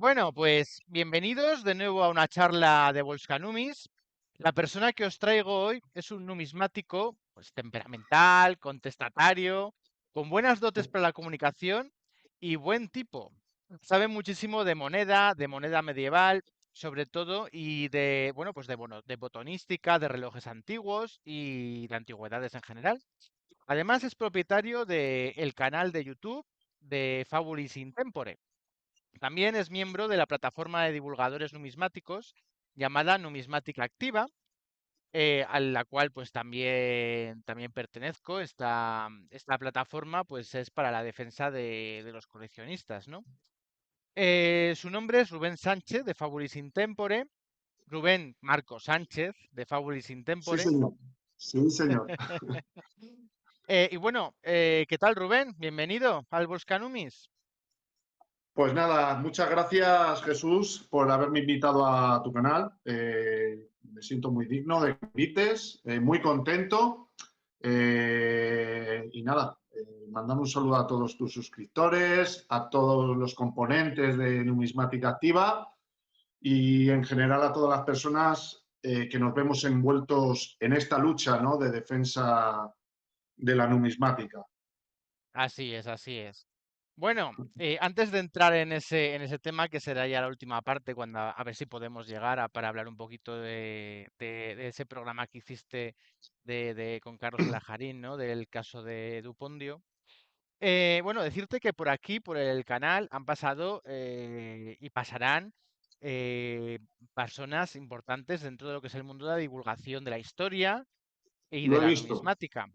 Bueno, pues bienvenidos de nuevo a una charla de Volscanumis. La persona que os traigo hoy es un numismático, pues temperamental, contestatario, con buenas dotes para la comunicación y buen tipo. Sabe muchísimo de moneda medieval, sobre todo, y de, bueno, pues de botonística, de relojes antiguos y de antigüedades en general. Además es propietario del canal de YouTube de Fabulis in Tempore. También es miembro de la plataforma de divulgadores numismáticos llamada Numismática Activa, a la cual pues también pertenezco. Esta plataforma pues es para la defensa de los coleccionistas, ¿no? Su nombre es Rubén Sánchez de Fabulis in Tempore, Rubén Marco Sánchez de Fabulis in Sí, Tempore. señor. Sí, señor. Y bueno, ¿qué tal, Rubén? Bienvenido al Boscanumis. Pues nada, muchas gracias, Jesús, por haberme invitado a tu canal. Me siento muy digno de que me invites, muy contento. Y nada, mandar un saludo a todos tus suscriptores, a todos los componentes de Numismática Activa y en general a todas las personas que nos vemos envueltos en esta lucha, ¿no?, de defensa de la numismática. Así es, así es. Bueno, antes de entrar en ese tema, que será ya la última parte, cuando a ver si podemos llegar para hablar un poquito de ese programa que hiciste con Carlos Lajarín, ¿no? Del caso de Dupondio. Bueno, decirte que por aquí, por el canal, han pasado y pasarán eh, personas importantes dentro de lo que es el mundo de la divulgación de la historia y de Lo he la visto, numismática.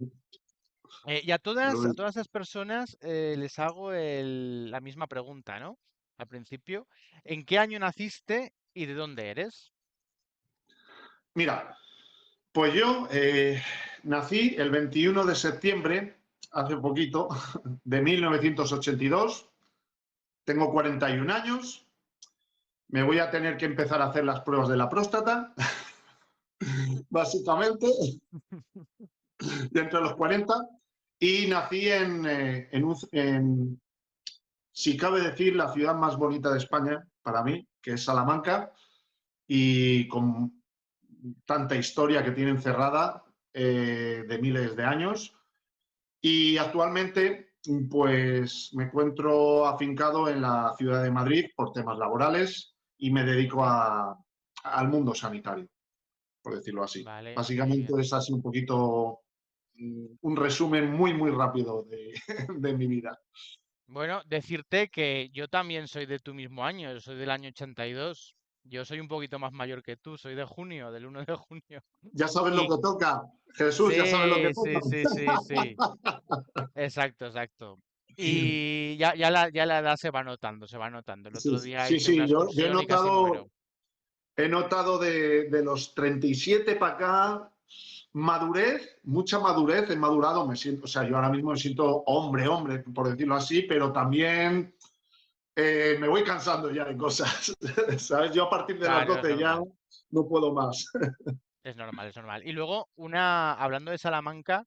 Y a lo todas, he a visto. todas esas personas les hago la misma pregunta, ¿no? Al principio, ¿en qué año naciste y de dónde eres? Mira, pues yo nací el 21 de septiembre, hace poquito, de 1982. Tengo 41 años. Me voy a tener que empezar a hacer las pruebas de la próstata, básicamente, dentro de los 40. Y nací si cabe decir, la ciudad más bonita de España, para mí, que es Salamanca, y con tanta historia que tiene encerrada de miles de años. Y actualmente, pues me encuentro afincado en la ciudad de Madrid por temas laborales y me dedico Ujú. al mundo sanitario, por decirlo así. Vale, muy Básicamente bien. es así un poquito un resumen muy, muy rápido de mi vida. Bueno, decirte que yo también soy de tu mismo año, yo soy del año 82. Yo soy un poquito más mayor que tú, soy de junio, del 1 de junio. Ya sabes lo Y que toca, Jesús, ya sabes lo que sí, toca. sí, sí, sí, sí. Exacto, exacto. Y ya la edad se va notando, se va notando. El Sí, otro día sí, hice una sí, yo excursión y casi muero. he notado de los 37 para acá madurez, mucha madurez, he madurado, me siento, o sea, yo ahora mismo me siento hombre, hombre, por decirlo así, pero también me voy cansando ya de cosas, ¿sabes? Yo a partir de las Claro, es 12 ya normal. no puedo más. Es normal, es normal. Y luego, hablando de Salamanca,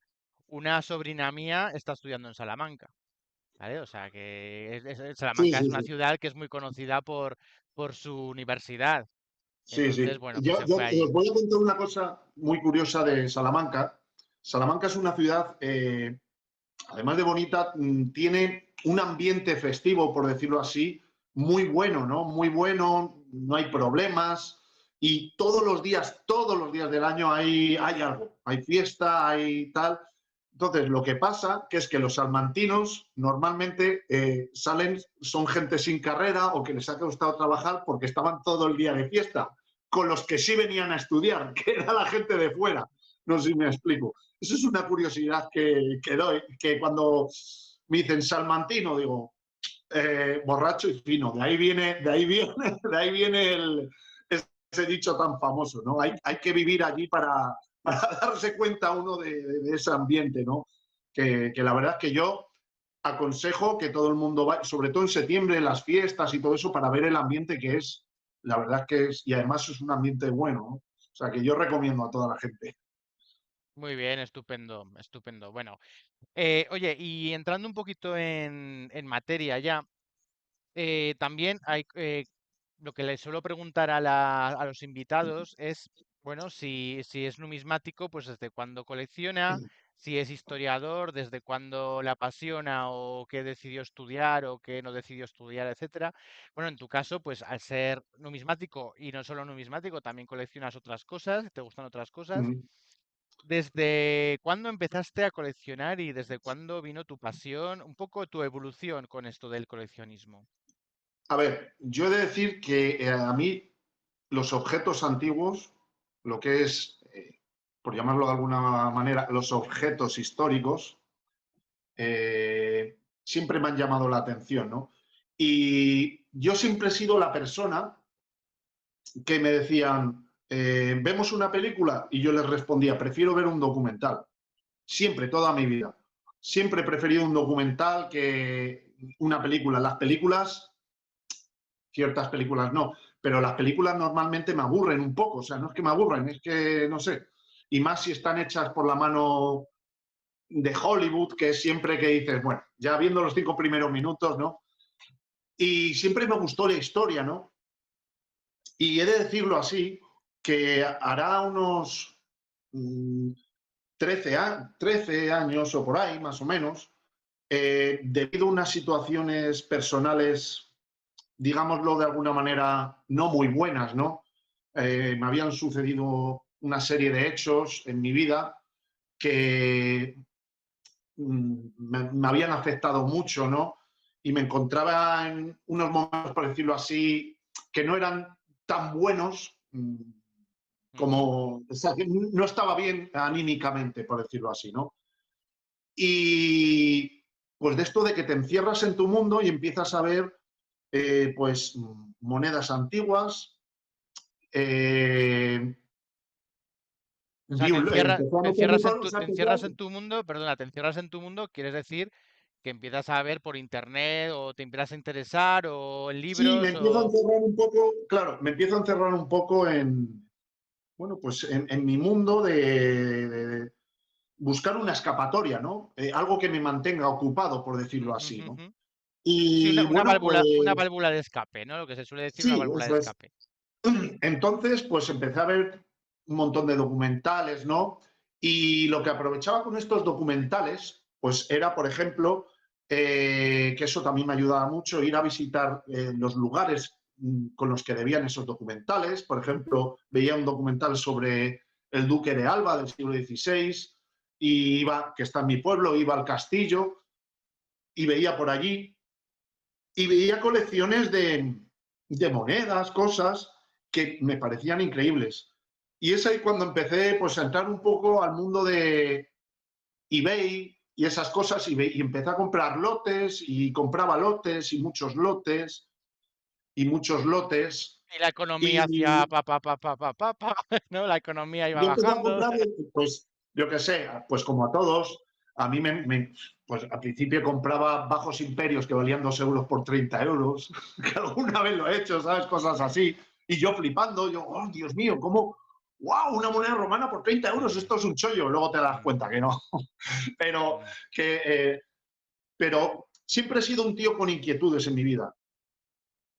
una sobrina mía está estudiando en Salamanca, ¿vale? O sea que Sí, Salamanca es sí, una sí. ciudad que es muy conocida por su universidad. Sí, Entonces, sí. bueno, pues Yo, se yo fue allí. os voy a contar una cosa muy curiosa de Salamanca. Salamanca es una ciudad, además de bonita, tiene un ambiente festivo, por decirlo así, muy bueno, ¿no? Muy bueno, no hay problemas y todos los días del año hay algo, hay fiesta, hay tal. Entonces, lo que pasa que es que los salmantinos normalmente son gente sin carrera o que les ha costado trabajar porque estaban todo el día de fiesta, con los que sí venían a estudiar, que era la gente de fuera. No sé si me explico. Eso es una curiosidad que doy, que cuando me dicen salmantino, digo, borracho y fino. De ahí viene ese dicho tan famoso, ¿no? Hay que vivir allí para darse cuenta uno de ese ambiente, ¿no? Que la verdad es que yo aconsejo que todo el mundo vaya, sobre todo en septiembre, en las fiestas y todo eso, para ver el ambiente que es. La verdad es que es, y además es un ambiente bueno, ¿no? O sea, que yo recomiendo a toda la gente. Muy bien, estupendo, estupendo. Bueno, oye, y entrando un poquito en materia ya, también hay, lo que le suelo preguntar a los invitados es, bueno, si es numismático, pues desde cuándo colecciona, si es historiador, desde cuándo le apasiona o qué decidió estudiar o qué no decidió estudiar, etcétera. Bueno, en tu caso, pues al ser numismático y no solo numismático, también coleccionas otras cosas, te gustan otras cosas. Mm. ¿Desde cuándo empezaste a coleccionar y desde cuándo vino tu pasión, un poco tu evolución con esto del coleccionismo? A ver, yo he de decir que a mí los objetos antiguos, lo que es, por llamarlo de alguna manera, los objetos históricos, siempre me han llamado la atención, ¿no? Y yo siempre he sido la persona que me decían, ¿vemos una película? Y yo les respondía, prefiero ver un documental. Siempre, toda mi vida. Siempre he preferido un documental que una película. Las películas, ciertas películas no, pero las películas normalmente me aburren un poco. O sea, no es que me aburren, es que no sé. Y más si están hechas por la mano de Hollywood, que es siempre que dices, bueno, ya viendo los 5 primeros minutos, ¿no? Y siempre me gustó la historia, ¿no? Y he de decirlo así, que hará unos 13 años o por ahí, más o menos, debido a unas situaciones personales, digámoslo de alguna manera, no muy buenas, ¿no? Me habían sucedido una serie de hechos en mi vida que me habían afectado mucho, ¿no? Y me encontraba en unos momentos, por decirlo así, que no eran tan buenos Ujú. como, o sea, que no estaba bien anímicamente, por decirlo así, ¿no? Y pues de esto de que te encierras en tu mundo y empiezas a ver, pues, monedas antiguas, eh, O sea, empezó a meter libros, te encierras en tu mundo, perdona, te encierras en tu mundo, quieres decir que empiezas a ver por internet o te empiezas a interesar o en sí, me libros empiezo a o... encerrar un poco, claro, me empiezo a encerrar un poco en, bueno, pues en mi mundo de buscar una escapatoria, ¿no? Algo que me mantenga ocupado, por decirlo Ujú, así, ¿no? ujú. Sí, Y bueno, una pues válvula de escape, ¿no? Lo que se suele decir una sí, válvula de eso es. escape. Entonces, pues empecé a ver un montón de documentales, ¿no? Y lo que aprovechaba con estos documentales, pues era, por ejemplo, que eso también me ayudaba mucho, ir a visitar los lugares con los que debían esos documentales. Por ejemplo, veía un documental sobre el duque de Alba del siglo XVI y iba, que está en mi pueblo, iba al castillo y veía por allí y veía colecciones de monedas, cosas que me parecían increíbles. Y es ahí cuando empecé pues, a entrar un poco al mundo de eBay y esas cosas y empecé a comprar lotes y compraba lotes y muchos lotes y muchos lotes. Y la economía hacía Y ¿no? La economía iba yo empecé a bajando. comprar, pues, yo qué sé, pues como a todos, a mí pues al principio compraba bajos imperios que valían 2 euros por 30 euros, que alguna vez lo he hecho, ¿sabes? Cosas así. Y yo flipando, yo, oh, Dios mío, ¿cómo? ¡Wow! Una moneda romana por 30 euros, Mm, esto es un chollo. Luego te das mm, cuenta que no. Pero, mm, que, pero siempre he sido un tío con inquietudes en mi vida.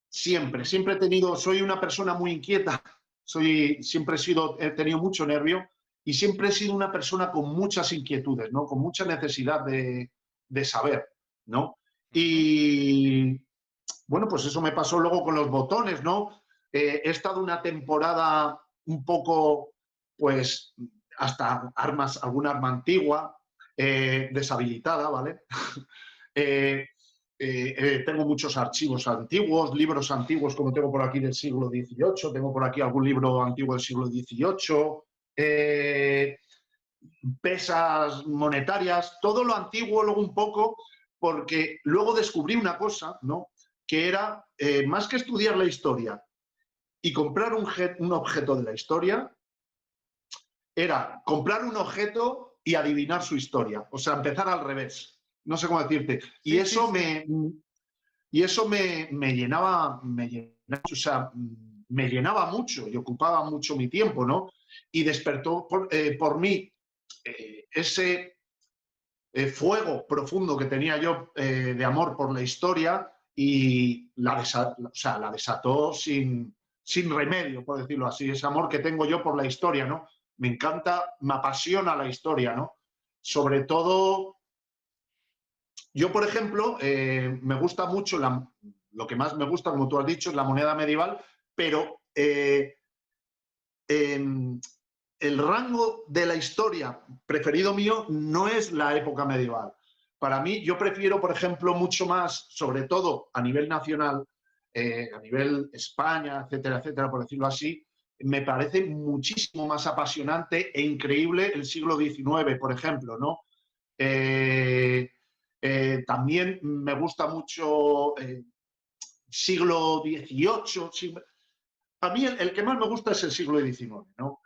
Siempre, ujú. siempre he tenido, soy una persona muy inquieta, siempre he tenido mucho nervio y siempre he sido una persona con muchas inquietudes, ¿no? Con mucha necesidad de saber, ¿no? Ujú. Y bueno, pues eso me pasó luego con los botones, ¿no? He estado una temporada un poco, pues, hasta alguna arma antigua, deshabilitada, ¿vale? Eh, tengo muchos archivos antiguos, libros antiguos, como tengo por aquí del siglo XVIII, tengo por aquí algún libro antiguo del siglo XVIII, pesas monetarias, todo lo antiguo luego un poco, porque luego descubrí una cosa, ¿no? Que era, más que estudiar la historia y comprar un objeto de la historia, era comprar un objeto y adivinar su historia, o sea, empezar al revés. No sé cómo decirte. Y Sí, sí, eso sí. me llenaba, o sea, me llenaba mucho y ocupaba mucho mi tiempo, ¿no? Y despertó por mí ese fuego profundo que tenía yo de amor por la historia y o sea, la desató sin remedio, por decirlo así. Ese amor que tengo yo por la historia, ¿no? Me encanta, me apasiona la historia, ¿no? Sobre todo, yo, por ejemplo, me gusta mucho, lo que más me gusta, como tú has dicho, es la moneda medieval, pero el rango de la historia preferido mío no es la época medieval. Para mí, yo prefiero, por ejemplo, mucho más, sobre todo a nivel nacional, a nivel España, etcétera, etcétera, por decirlo así, me parece muchísimo más apasionante e increíble el siglo XIX, por ejemplo, ¿no? También me gusta mucho siglo XVIII. A mí el que más me gusta es el siglo XIX, ¿no?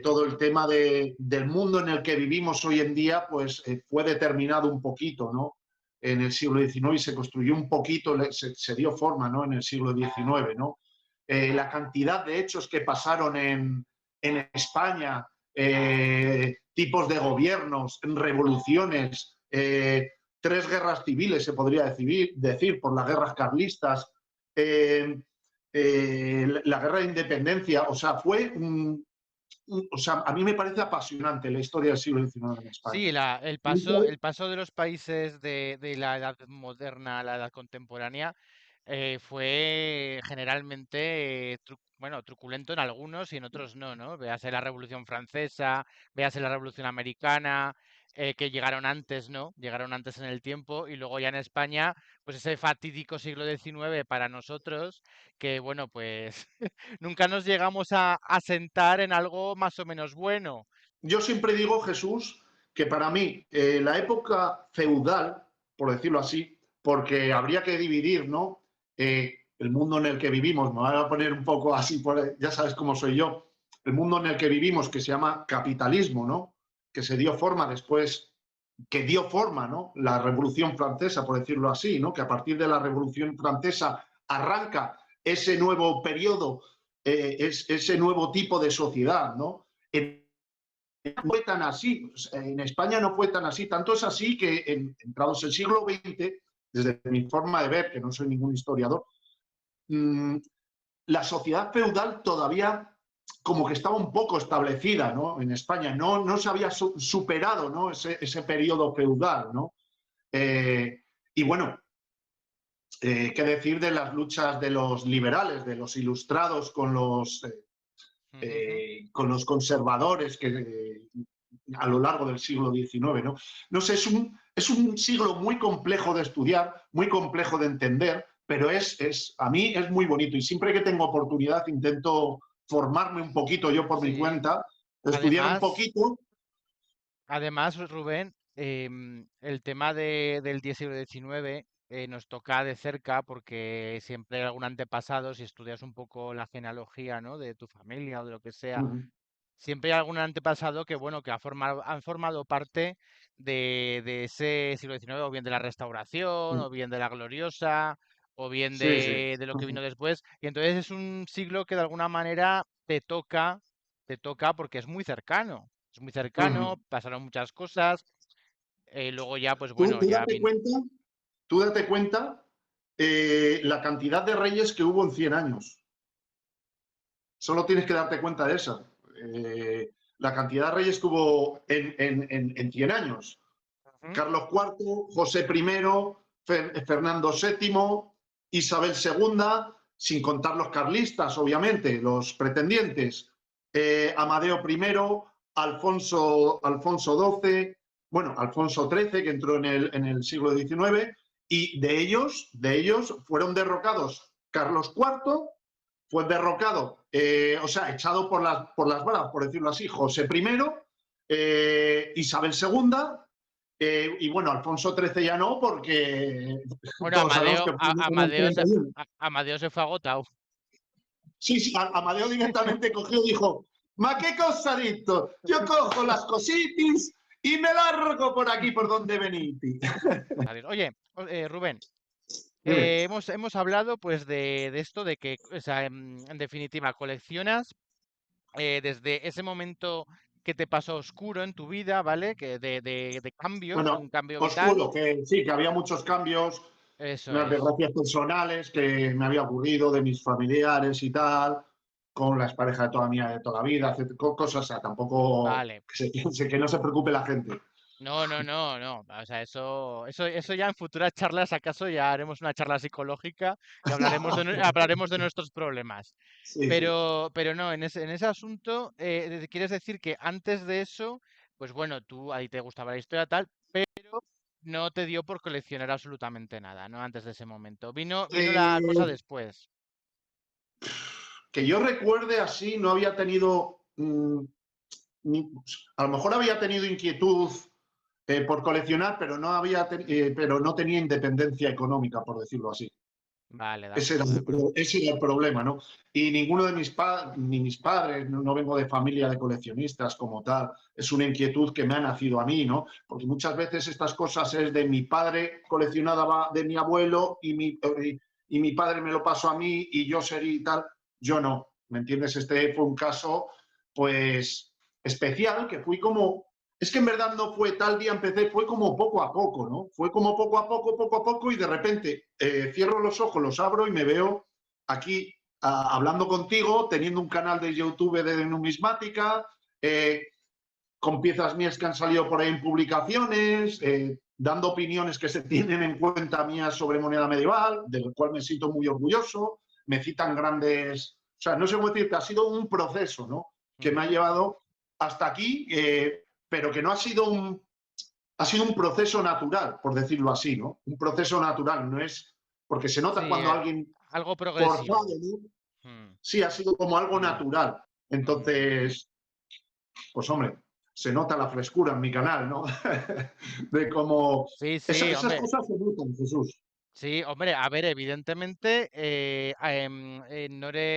Todo el tema del mundo en el que vivimos hoy en día, pues fue determinado un poquito, ¿no? En el siglo XIX y se construyó un poquito, se dio forma, ¿no? En el siglo XIX, ¿no? La cantidad de hechos que pasaron en España, tipos de gobiernos, revoluciones, 3 guerras civiles, se podría decir por las guerras carlistas, la guerra de independencia, o sea, o sea, a mí me parece apasionante la historia del siglo XIX en España. Sí, el paso de los países de la edad moderna a la edad contemporánea fue generalmente, bueno, truculento en algunos y en otros no, ¿no? Véase la Revolución Francesa, véase la Revolución Americana, que llegaron antes, ¿no? Llegaron antes en el tiempo y luego ya en España, pues ese fatídico siglo XIX para nosotros, que bueno, pues nunca nos llegamos a sentar en algo más o menos bueno. Yo siempre digo, Jesús, que para mí la época feudal, por decirlo así, porque habría que dividir, ¿no? El mundo en el que vivimos, me voy a poner un poco así, ya sabes cómo soy yo, el mundo en el que vivimos, que se llama capitalismo, ¿no? Que se dio forma después, que dio forma, ¿no? La Revolución Francesa, por decirlo así, ¿no? Que a partir de la Revolución Francesa arranca ese nuevo periodo, ese nuevo tipo de sociedad, ¿no? No fue tan así, en España no fue tan así, tanto es así que entrados el siglo XX, desde mi forma de ver, que no soy ningún historiador, la sociedad feudal todavía como que estaba un poco establecida, ¿no? En España, no se había superado, ¿no? Ese periodo feudal, ¿no? Y bueno, qué decir de las luchas de los liberales, de los ilustrados con los conservadores que a lo largo del siglo XIX, ¿no? No sé, es un siglo muy complejo de estudiar, muy complejo de entender, pero a mí es muy bonito y siempre que tengo oportunidad intento formarme un poquito yo por mi Sí, cuenta, estudiar un además, poquito. además, Rubén, el tema del siglo XIX nos toca de cerca porque siempre hay algún antepasado, si estudias un poco la genealogía, ¿no? De tu familia o de lo que sea, siempre hay algún antepasado que, bueno, que han formado parte de ese siglo XIX, o bien de la Restauración, o bien de la Gloriosa, o bien Sí, sí. de lo que vino después. Y entonces es un siglo que de alguna manera te toca porque es muy cercano. Es muy cercano, pasaron muchas cosas. Luego ya, pues Tú, bueno, tú ya date vino. cuenta, tú date cuenta la cantidad de reyes que hubo en 100 años. Solo tienes que darte cuenta de eso. La cantidad de reyes que hubo en 100 años. Ujú. Carlos IV, José I, Fernando VII, Isabel II, sin contar los carlistas, obviamente, los pretendientes, Amadeo I, Alfonso XII, bueno, Alfonso XIII, que entró en el siglo XIX, y de ellos fueron derrocados Carlos IV, fue derrocado, o sea, echado por las balas, por decirlo así, José I, Isabel II, y bueno, Alfonso XIII ya no, porque Bueno, todos sabemos que fue en el 31. Amadeo se fue agotado. Sí, sí, Amadeo directamente cogió y dijo, ma qué cosa dito, yo cojo las cositis y me largo por aquí por donde veniti. Adiós. Oye, Rubén. Dime. Hemos hablado pues de esto, de que, o sea, en definitiva, coleccionas desde ese momento que te pasó oscuro en tu vida, ¿vale? Que de cambios, de Bueno, un cambio vital. oscuro, que sí, que había muchos cambios. Eso unas es. desgracias personales que me había ocurrido de mis familiares y tal, con la expareja de toda mía de toda la vida, cosas, o sea, tampoco Vale. que se piense, que no se preocupe la gente. No, no, no, no. O sea, eso ya en futuras charlas, acaso ya haremos una charla psicológica y hablaremos de nuestros problemas. Sí, sí. Pero no, en ese asunto, quieres decir que antes de eso, pues bueno, tú ahí te gustaba la historia tal, pero no te dio por coleccionar absolutamente nada, ¿no? Antes de ese momento. Vino la cosa Eh, después. que yo recuerde así, no había tenido, a lo mejor había tenido inquietud por coleccionar, pero pero no tenía independencia económica, por decirlo así. Vale, de Ese era, acuerdo, de acuerdo. ese era el problema, ¿no? Y ninguno de ni mis padres, no vengo de familia de coleccionistas como tal, es una inquietud que me ha nacido a mí, ¿no? Porque muchas veces estas cosas es de mi padre coleccionaba de mi abuelo y mi padre me lo pasó a mí y yo sería y tal. Yo no, ¿me entiendes? Este fue un caso, pues, especial, que fui como es que en verdad no fue tal día empecé, fue como poco a poco, ¿no? Fue como poco a poco y de repente cierro los ojos, los abro y me veo aquí hablando contigo, teniendo un canal de YouTube de numismática, con piezas mías que han salido por ahí en publicaciones, dando opiniones que se tienen en cuenta mías sobre moneda medieval, del cual me siento muy orgulloso, me citan grandes, o sea, no sé cómo decirte, ha sido un proceso, ¿no? Que me ha Ujú. llevado hasta aquí, pero que no ha sido un proceso natural, por decirlo así, ¿no? Un proceso natural, no es, porque se nota Sí, cuando alguien algo forzado, progresivo. ¿no? Mm, Sí, ha sido como algo mm, natural. ujú. Entonces, pues hombre, se nota la frescura en mi canal, ¿no? De cómo... Sí, sí, Esas hombre. cosas se notan, Jesús. Sí, hombre, a ver, evidentemente,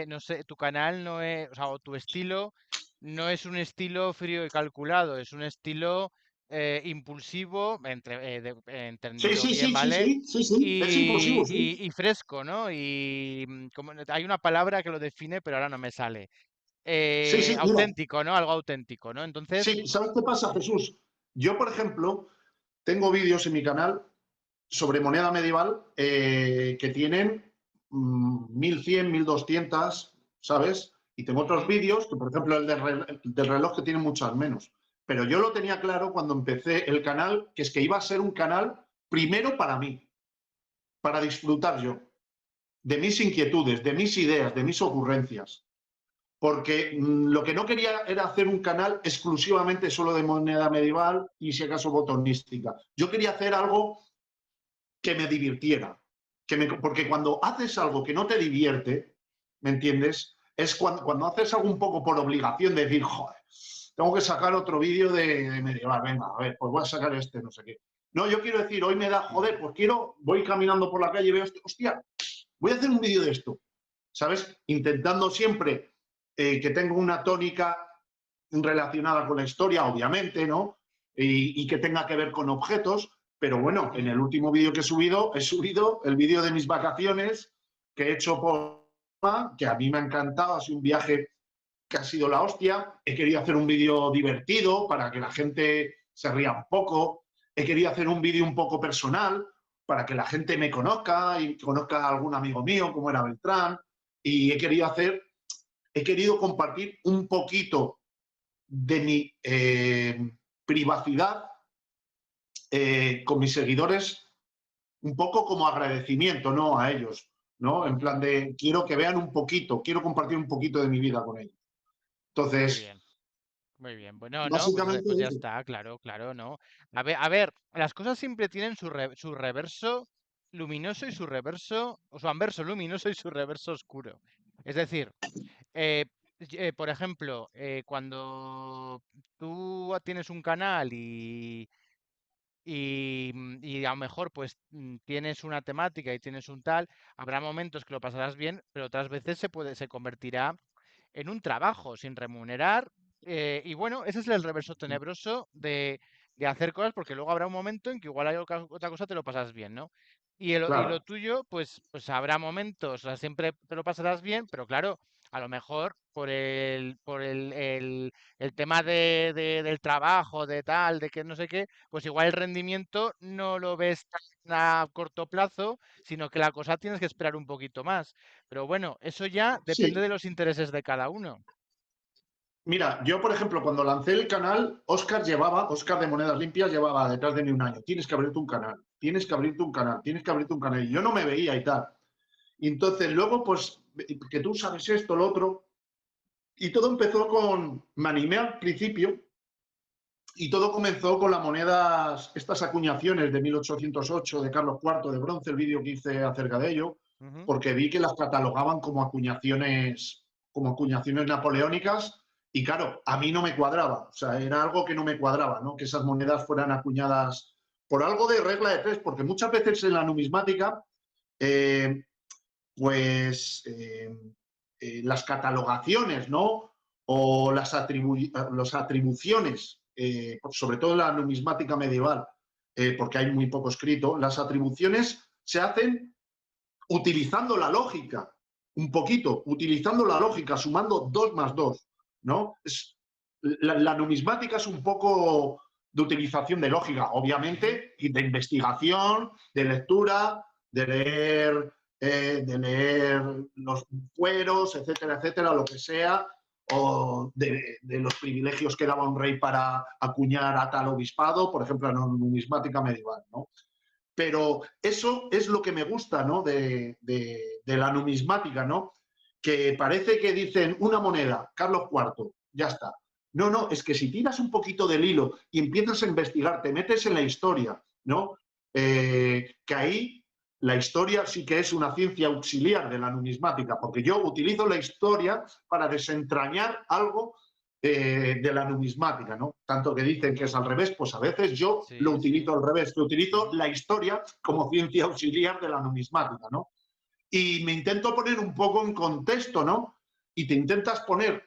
no sé, tu canal no es, o sea, o tu estilo no es un estilo frío y calculado, es un estilo impulsivo, Sí, entendido sí, bien, sí, sí, ¿vale? sí, sí, sí, es impulsivo, sí. Y fresco, ¿no? Y hay una palabra que lo define, pero ahora no me sale. Sí, sí, mira, Auténtico, ¿no? Algo auténtico, ¿no? Entonces, sí, ¿sabes qué pasa, Jesús? Yo, por ejemplo, tengo vídeos en mi canal sobre moneda medieval que tienen 1100, 1200, ¿sabes? Y tengo otros ujú, vídeos, que por ejemplo el del reloj que tiene muchas menos. Pero yo lo tenía claro cuando empecé el canal, que es que iba a ser un canal primero para mí, para disfrutar yo, de mis inquietudes, de mis ideas, de mis ocurrencias. Porque lo que no quería era hacer un canal exclusivamente solo de moneda medieval y si acaso botonística. Yo quería hacer algo que me divirtiera. Porque cuando haces algo que no te divierte, ¿me entiendes? Es cuando haces algo un poco por obligación de decir, joder, tengo que sacar otro vídeo de medieval, venga, a ver, pues voy a sacar este, no sé qué. No, yo quiero decir, hoy me da, joder, pues voy caminando por la calle y veo, hostia, voy a hacer un vídeo de esto, ¿sabes? Intentando siempre que tenga una tónica relacionada con la historia, obviamente, ¿no? Y que tenga que ver con objetos, pero bueno, en ujú. el último vídeo que he subido el vídeo de mis vacaciones que he hecho por que a mí me ha encantado, ha sido un viaje que ha sido la hostia. He querido hacer un vídeo divertido para que la gente se ría un poco. He querido hacer un vídeo un poco personal para que la gente me conozca y conozca a algún amigo mío, como era Beltrán. Y he querido compartir un poquito de mi privacidad con mis seguidores un poco como agradecimiento, ¿no? A ellos, ¿no? En Ujú. plan de, quiero que vean un poquito, quiero compartir un poquito de mi vida con ellos. Muy Entonces, bien, muy bien. Bueno, no, pues, básicamente pues ya eso. está, claro, claro, ¿no? A ver, las cosas siempre tienen su reverso luminoso y su reverso, o su anverso luminoso y su reverso oscuro. Es decir, por ejemplo, cuando tú tienes un canal y a lo mejor pues tienes una temática y tienes un tal, habrá momentos que lo pasarás bien, pero otras veces se convertirá en un trabajo sin remunerar. Y bueno, ese es el reverso tenebroso de hacer cosas, porque luego habrá un momento en que igual hay otra cosa te lo pasas bien, ¿no? Y lo Claro, tuyo, pues habrá momentos, o sea, siempre te lo pasarás bien, pero claro, a lo mejor por el tema del trabajo, de tal, de que no sé qué, pues igual el rendimiento no lo ves tan a corto plazo, sino que la cosa tienes que esperar un poquito más. Pero bueno, eso ya depende Sí, de los intereses de cada uno. mira, yo por ejemplo, cuando lancé el canal, Óscar de Monedas Limpias llevaba detrás de mí un año. Tienes que abrirte un canal, tienes que abrirte un canal, tienes que abrirte un canal. Y yo no me veía y tal. Y entonces luego, pues, que tú sabes esto, lo otro. Y todo empezó me animé al principio y todo comenzó con las monedas, estas acuñaciones de 1808 de Carlos IV de bronce, el vídeo que hice acerca de ello, Ujú. porque vi que las catalogaban como acuñaciones napoleónicas y claro, a mí no me cuadraba, o sea, era algo que no me cuadraba, ¿no? Que esas monedas fueran acuñadas por algo de regla de tres, porque muchas veces en la numismática, eh, pues las catalogaciones, ¿no? O las atribuciones, sobre todo en la numismática medieval, porque hay muy poco escrito, las atribuciones se hacen utilizando la lógica, un poquito, utilizando la lógica, sumando 2 más 2, ¿no? La numismática es un poco de utilización de lógica, Ujú. obviamente, y de investigación, de lectura, de leer los fueros, etcétera, etcétera, lo que sea, o de los privilegios que daba un rey para acuñar a tal obispado, por ejemplo, en la numismática medieval, ¿no? Pero eso es lo que me gusta, ¿no? De la numismática, ¿no? Que parece que dicen una moneda, Carlos IV, ya está. No, no, es que si tiras un poquito del hilo y empiezas a investigar, te metes en la historia, ¿no? Que ahí la historia sí que es una ciencia auxiliar de la numismática, porque yo utilizo la historia para desentrañar algo de la numismática, ¿no? Tanto que dicen que es al revés, pues a veces yo lo Sí, sí. utilizo al revés, que utilizo Ujú. la historia como ciencia auxiliar de la numismática, ¿no? Y me intento poner un poco en contexto, ¿no? Y te intentas poner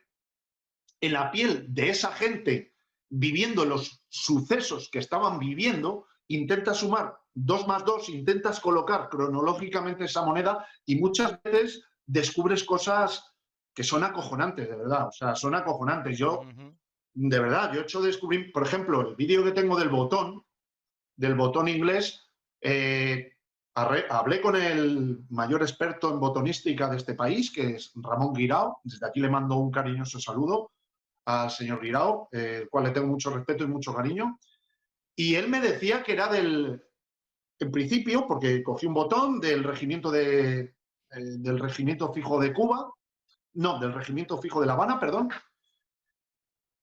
en la piel de esa gente viviendo los sucesos que estaban viviendo, intentas sumar 2 más 2, intentas colocar cronológicamente esa moneda y muchas veces descubres cosas que son acojonantes, de verdad. O sea, son acojonantes. Yo, Ujú. de verdad, yo he hecho descubrir, por ejemplo, el vídeo que tengo del botón inglés, eh, hablé con el mayor experto en botonística de este país, que es Ramón Guirao. Desde aquí le mando un cariñoso saludo al señor Guirao, el cual le tengo mucho respeto y mucho cariño. Y él me decía que era en principio, porque cogí un botón del regimiento fijo de Cuba, no, del regimiento fijo de La Habana, perdón,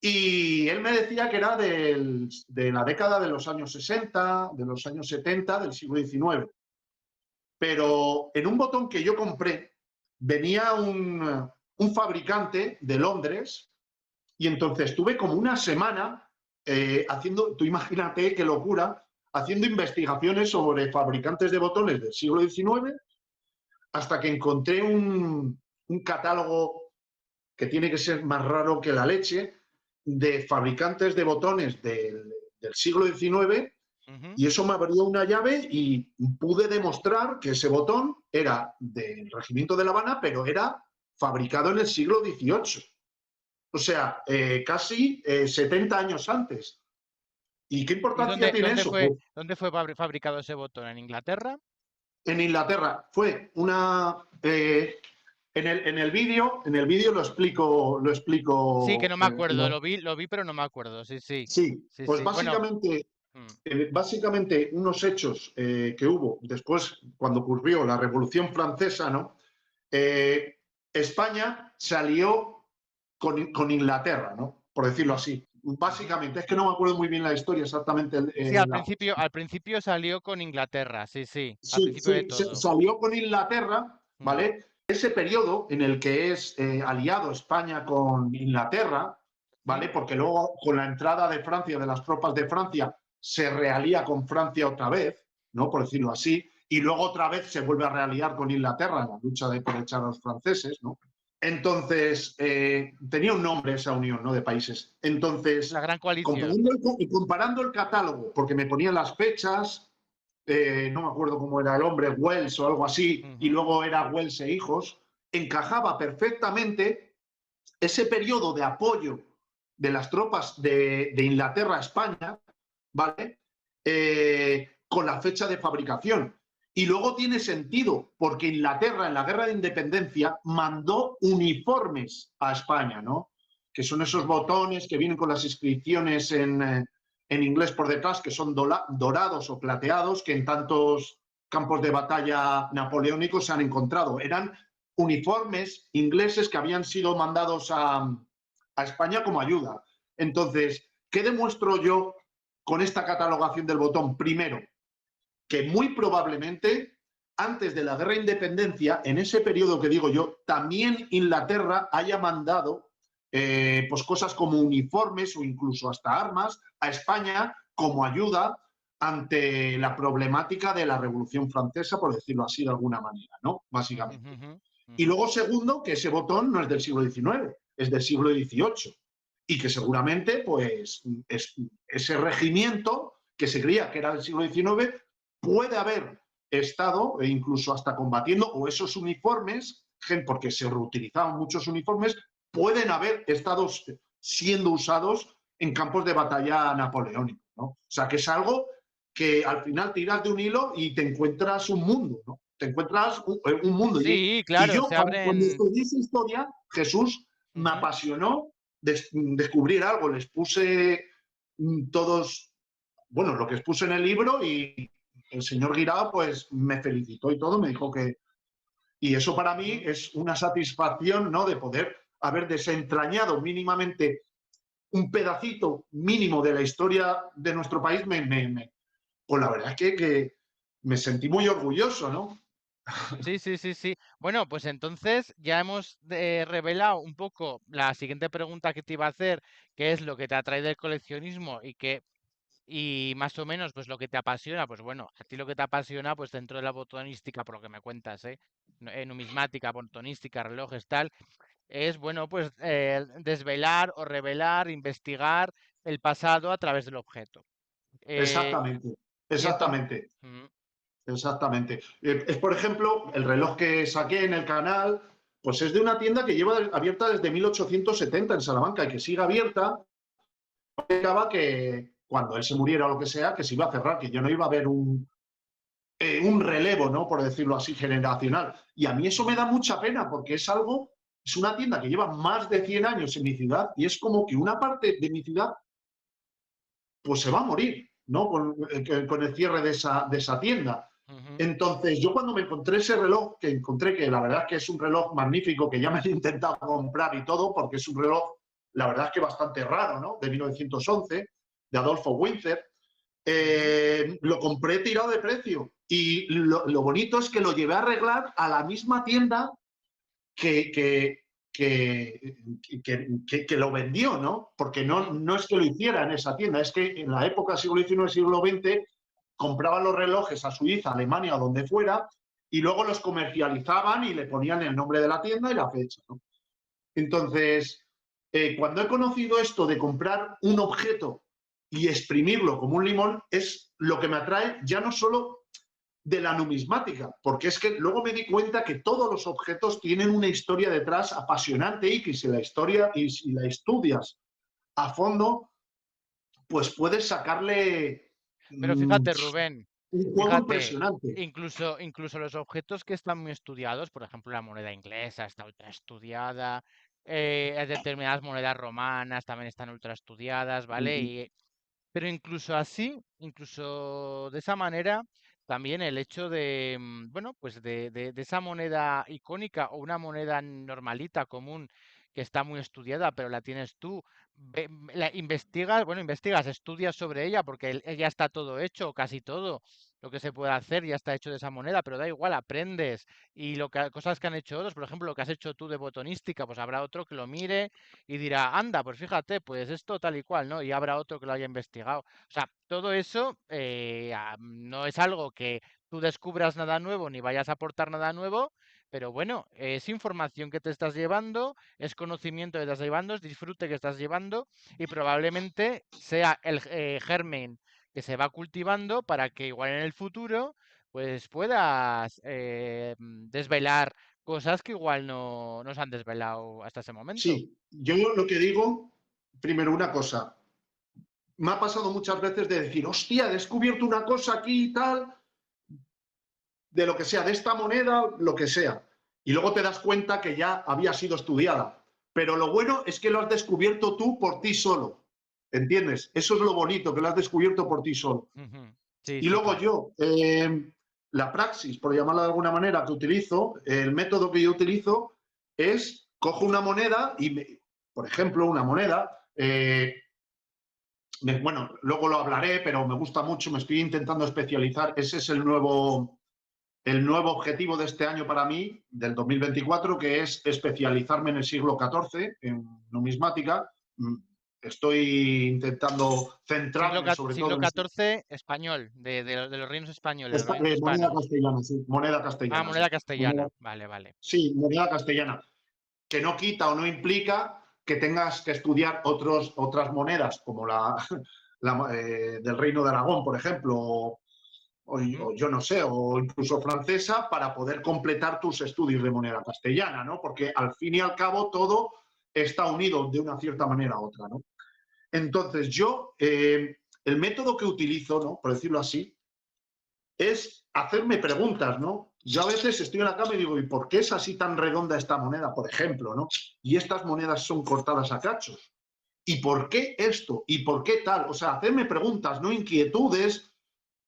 y él me decía que era de la década de los años 60, de los años 70 del siglo XIX. Pero en un botón que yo compré venía un fabricante de Londres y entonces tuve como una semana haciendo, tú imagínate qué locura, haciendo investigaciones sobre fabricantes de botones del siglo XIX hasta que encontré un catálogo que tiene que ser más raro que la leche, de fabricantes de botones del siglo XIX, Ujú. y eso me abrió una llave y pude demostrar que ese botón era del regimiento de La Habana, pero era fabricado en el siglo XVIII. O sea, casi 70 años antes. ¿Y qué ¿Y importancia dónde, tiene dónde eso? fue, Pues dónde fue fabricado ese botón? ¿En Inglaterra? en Inglaterra fue una... en el vídeo lo Sí, que explico no me acuerdo. Lo vi, pero no me acuerdo. Sí, sí. sí, Sí, pues sí. Bueno. básicamente Mm. unos hechos que hubo después, cuando ocurrió la Revolución Francesa, ¿no? Eh, España se alió con Inglaterra, ¿no? Por decirlo Ujú. así. Ujú. Básicamente, es que no me acuerdo muy bien la historia exactamente. Sí, al principio salió con Inglaterra, sí, sí, al Sí, principio de sí, todo. salió con Inglaterra, Mm. ¿vale? Ese periodo en el que es aliado España con Inglaterra, ¿Mm? ¿vale? Porque luego con la entrada de Francia, de las tropas de Francia, se realía con Francia otra vez, ¿no? Por decirlo así, y luego otra vez se vuelve a realiar con Inglaterra en la lucha por echar a los franceses, ¿no? Entonces, tenía un nombre esa unión, ¿no? De países. La Entonces, Gran Coalición. comparando el catálogo, porque me ponían las fechas, no me acuerdo cómo era el hombre, Wells o algo así, y Ujú. luego era Wells e hijos, encajaba perfectamente ese periodo de apoyo de las tropas de Inglaterra a España, ¿vale? Con la fecha de fabricación. Y luego tiene sentido, porque Inglaterra en la guerra de independencia mandó uniformes a España, ¿no? Que son esos botones que vienen con las inscripciones en inglés por detrás, que son dorados o plateados, que en tantos campos de batalla napoleónicos se han encontrado. Eran uniformes ingleses que habían sido mandados a España como ayuda. Entonces, ¿qué demuestro yo con esta catalogación del botón? Primero, que muy probablemente antes de la guerra de independencia, en ese periodo que digo yo, también Inglaterra haya mandado pues cosas como uniformes o incluso hasta armas a España como ayuda ante la problemática de la Revolución Francesa, por decirlo así de alguna manera, ¿no? Básicamente. Ujú, Y ujú. luego, segundo, que ese botón no es del siglo XIX, es del siglo XVIII. Y que seguramente, pues, ese regimiento que se creía que era del siglo XIX puede haber estado, e incluso hasta combatiendo, o esos uniformes, porque se reutilizaban muchos uniformes, pueden haber estado siendo usados en campos de batalla napoleónicos, ¿no? O sea, que es algo que al final tiras de un hilo y te encuentras un mundo, ¿no? Te encuentras un mundo. Sí, Y claro, yo, se cuando abren. estudié esa historia, Jesús, me Ujú. apasionó descubrir algo. Les puse todos, bueno, lo que expuse en el libro y el señor Guirao, pues me felicitó y todo, me dijo que. Y eso para mí Ujú. es una satisfacción, ¿no? De poder haber desentrañado mínimamente un pedacito mínimo de la historia de nuestro país, pues la verdad es que me sentí muy orgulloso, ¿no? Sí, sí, sí, sí. Bueno, pues entonces ya hemos revelado un poco la siguiente pregunta que te iba a hacer, que es lo que te atrae del coleccionismo y más o menos pues lo que te apasiona, pues bueno, a ti lo que te apasiona pues dentro de la botonística, por lo que me cuentas, numismática, botonística, relojes, tal, es bueno pues desvelar o revelar, investigar el pasado a través del objeto. Eh, Exactamente, y entonces, exactamente. Exactamente. Es, por ejemplo, el reloj que saqué en el canal, pues es de una tienda que lleva abierta desde 1870 en Salamanca y que sigue abierta. Explicaba que cuando él se muriera o lo que sea, que se iba a cerrar, que yo no iba a haber un relevo, ¿no? Por decirlo así, generacional. Y a mí eso me da mucha pena porque es algo, es una tienda que lleva más de 100 años en mi ciudad y es como que una parte de mi ciudad pues se va a morir, ¿no? Con el cierre de esa tienda. ujú, Entonces, yo cuando me encontré ese reloj, que encontré que la verdad es que es un reloj magnífico, que ya me he intentado comprar y todo, porque es un reloj, la verdad es que bastante raro, ¿no? De 1911, de Adolfo Winter, ujú, lo compré tirado de precio. Y lo bonito es que lo llevé a arreglar a la misma tienda que, que, que, que lo vendió, ¿no? Porque ujú. no es que lo hiciera en esa tienda, es que en la época siglo XIX, siglo XX, compraban los relojes a Suiza, Alemania o donde fuera, y luego los comercializaban y le ponían el nombre de la tienda y la fecha, ¿no? Entonces, cuando he conocido esto de comprar un objeto y exprimirlo como un limón, es lo que me atrae ya no solo de la numismática, porque es que luego me di cuenta que todos los objetos tienen una historia detrás apasionante y que si la historia y si la estudias a fondo, pues puedes sacarle Pero fíjate, Rubén, un juego fíjate, impresionante. incluso los objetos que están muy estudiados, por ejemplo, la moneda inglesa está ultra estudiada, determinadas monedas romanas también están ultra estudiadas, ¿vale? Pero incluso así, incluso de esa manera, también el hecho de, bueno, pues de esa moneda icónica o una moneda normalita, común, que está muy estudiada, pero la tienes tú, la investigas, bueno, investigas, estudias sobre ella, porque ya está todo hecho, casi todo lo que se puede hacer ya está hecho de esa moneda, pero da igual, aprendes y cosas que han hecho otros, por ejemplo, lo que has hecho tú de botonística, pues habrá otro que lo mire y dirá, anda, pues fíjate, pues esto tal y cual, ¿no? Y habrá otro que lo haya investigado. O sea, todo eso no es algo que tú descubras nada nuevo ni vayas a aportar nada nuevo, pero bueno, es información que te estás llevando, es conocimiento que te estás llevando, es disfrute que estás llevando y probablemente sea el germen que se va cultivando para que igual en el futuro pues puedas desvelar cosas que igual no se han desvelado hasta ese momento. Sí, yo lo que digo, primero una cosa, me ha pasado muchas veces de decir, hostia, he descubierto una cosa aquí y tal, de lo que sea, de esta moneda, lo que sea. Y luego te das cuenta que ya había sido estudiada. Pero lo bueno es que lo has descubierto tú por ti solo. ¿Entiendes? Eso es lo bonito, que lo has descubierto por ti solo. Sí, Y sí, luego claro. yo, la praxis, por llamarla de alguna manera, que utilizo, el método que yo utilizo es, cojo una moneda y, por ejemplo, una moneda, bueno, luego lo hablaré, pero me gusta mucho, me estoy intentando especializar, ese es el nuevo objetivo de este año para mí, del 2024, que es especializarme en el siglo XIV, en numismática. Estoy intentando centrarme sobre Siglo todo en XIV español, de los reinos españoles, los reinos moneda hispanos. castellana, sí, moneda Ah, castellana, sí. moneda castellana. Vale, vale. Sí, moneda castellana, que no quita o no implica que tengas que estudiar otras monedas, como del Reino de Aragón, por ejemplo, o yo no sé, o incluso francesa, para poder completar tus estudios de moneda castellana, ¿no? Porque al fin y al cabo todo está unido de una cierta manera a otra, ¿no? Entonces yo, el método que utilizo, ¿no? Por decirlo así, es hacerme preguntas, ¿no? Yo a veces estoy en la cama y digo, ¿y por qué es así tan redonda esta moneda, por ejemplo, ¿no? Y estas monedas son cortadas a cachos. ¿Y por qué esto? ¿Y por qué tal? O sea, hacerme preguntas, no inquietudes.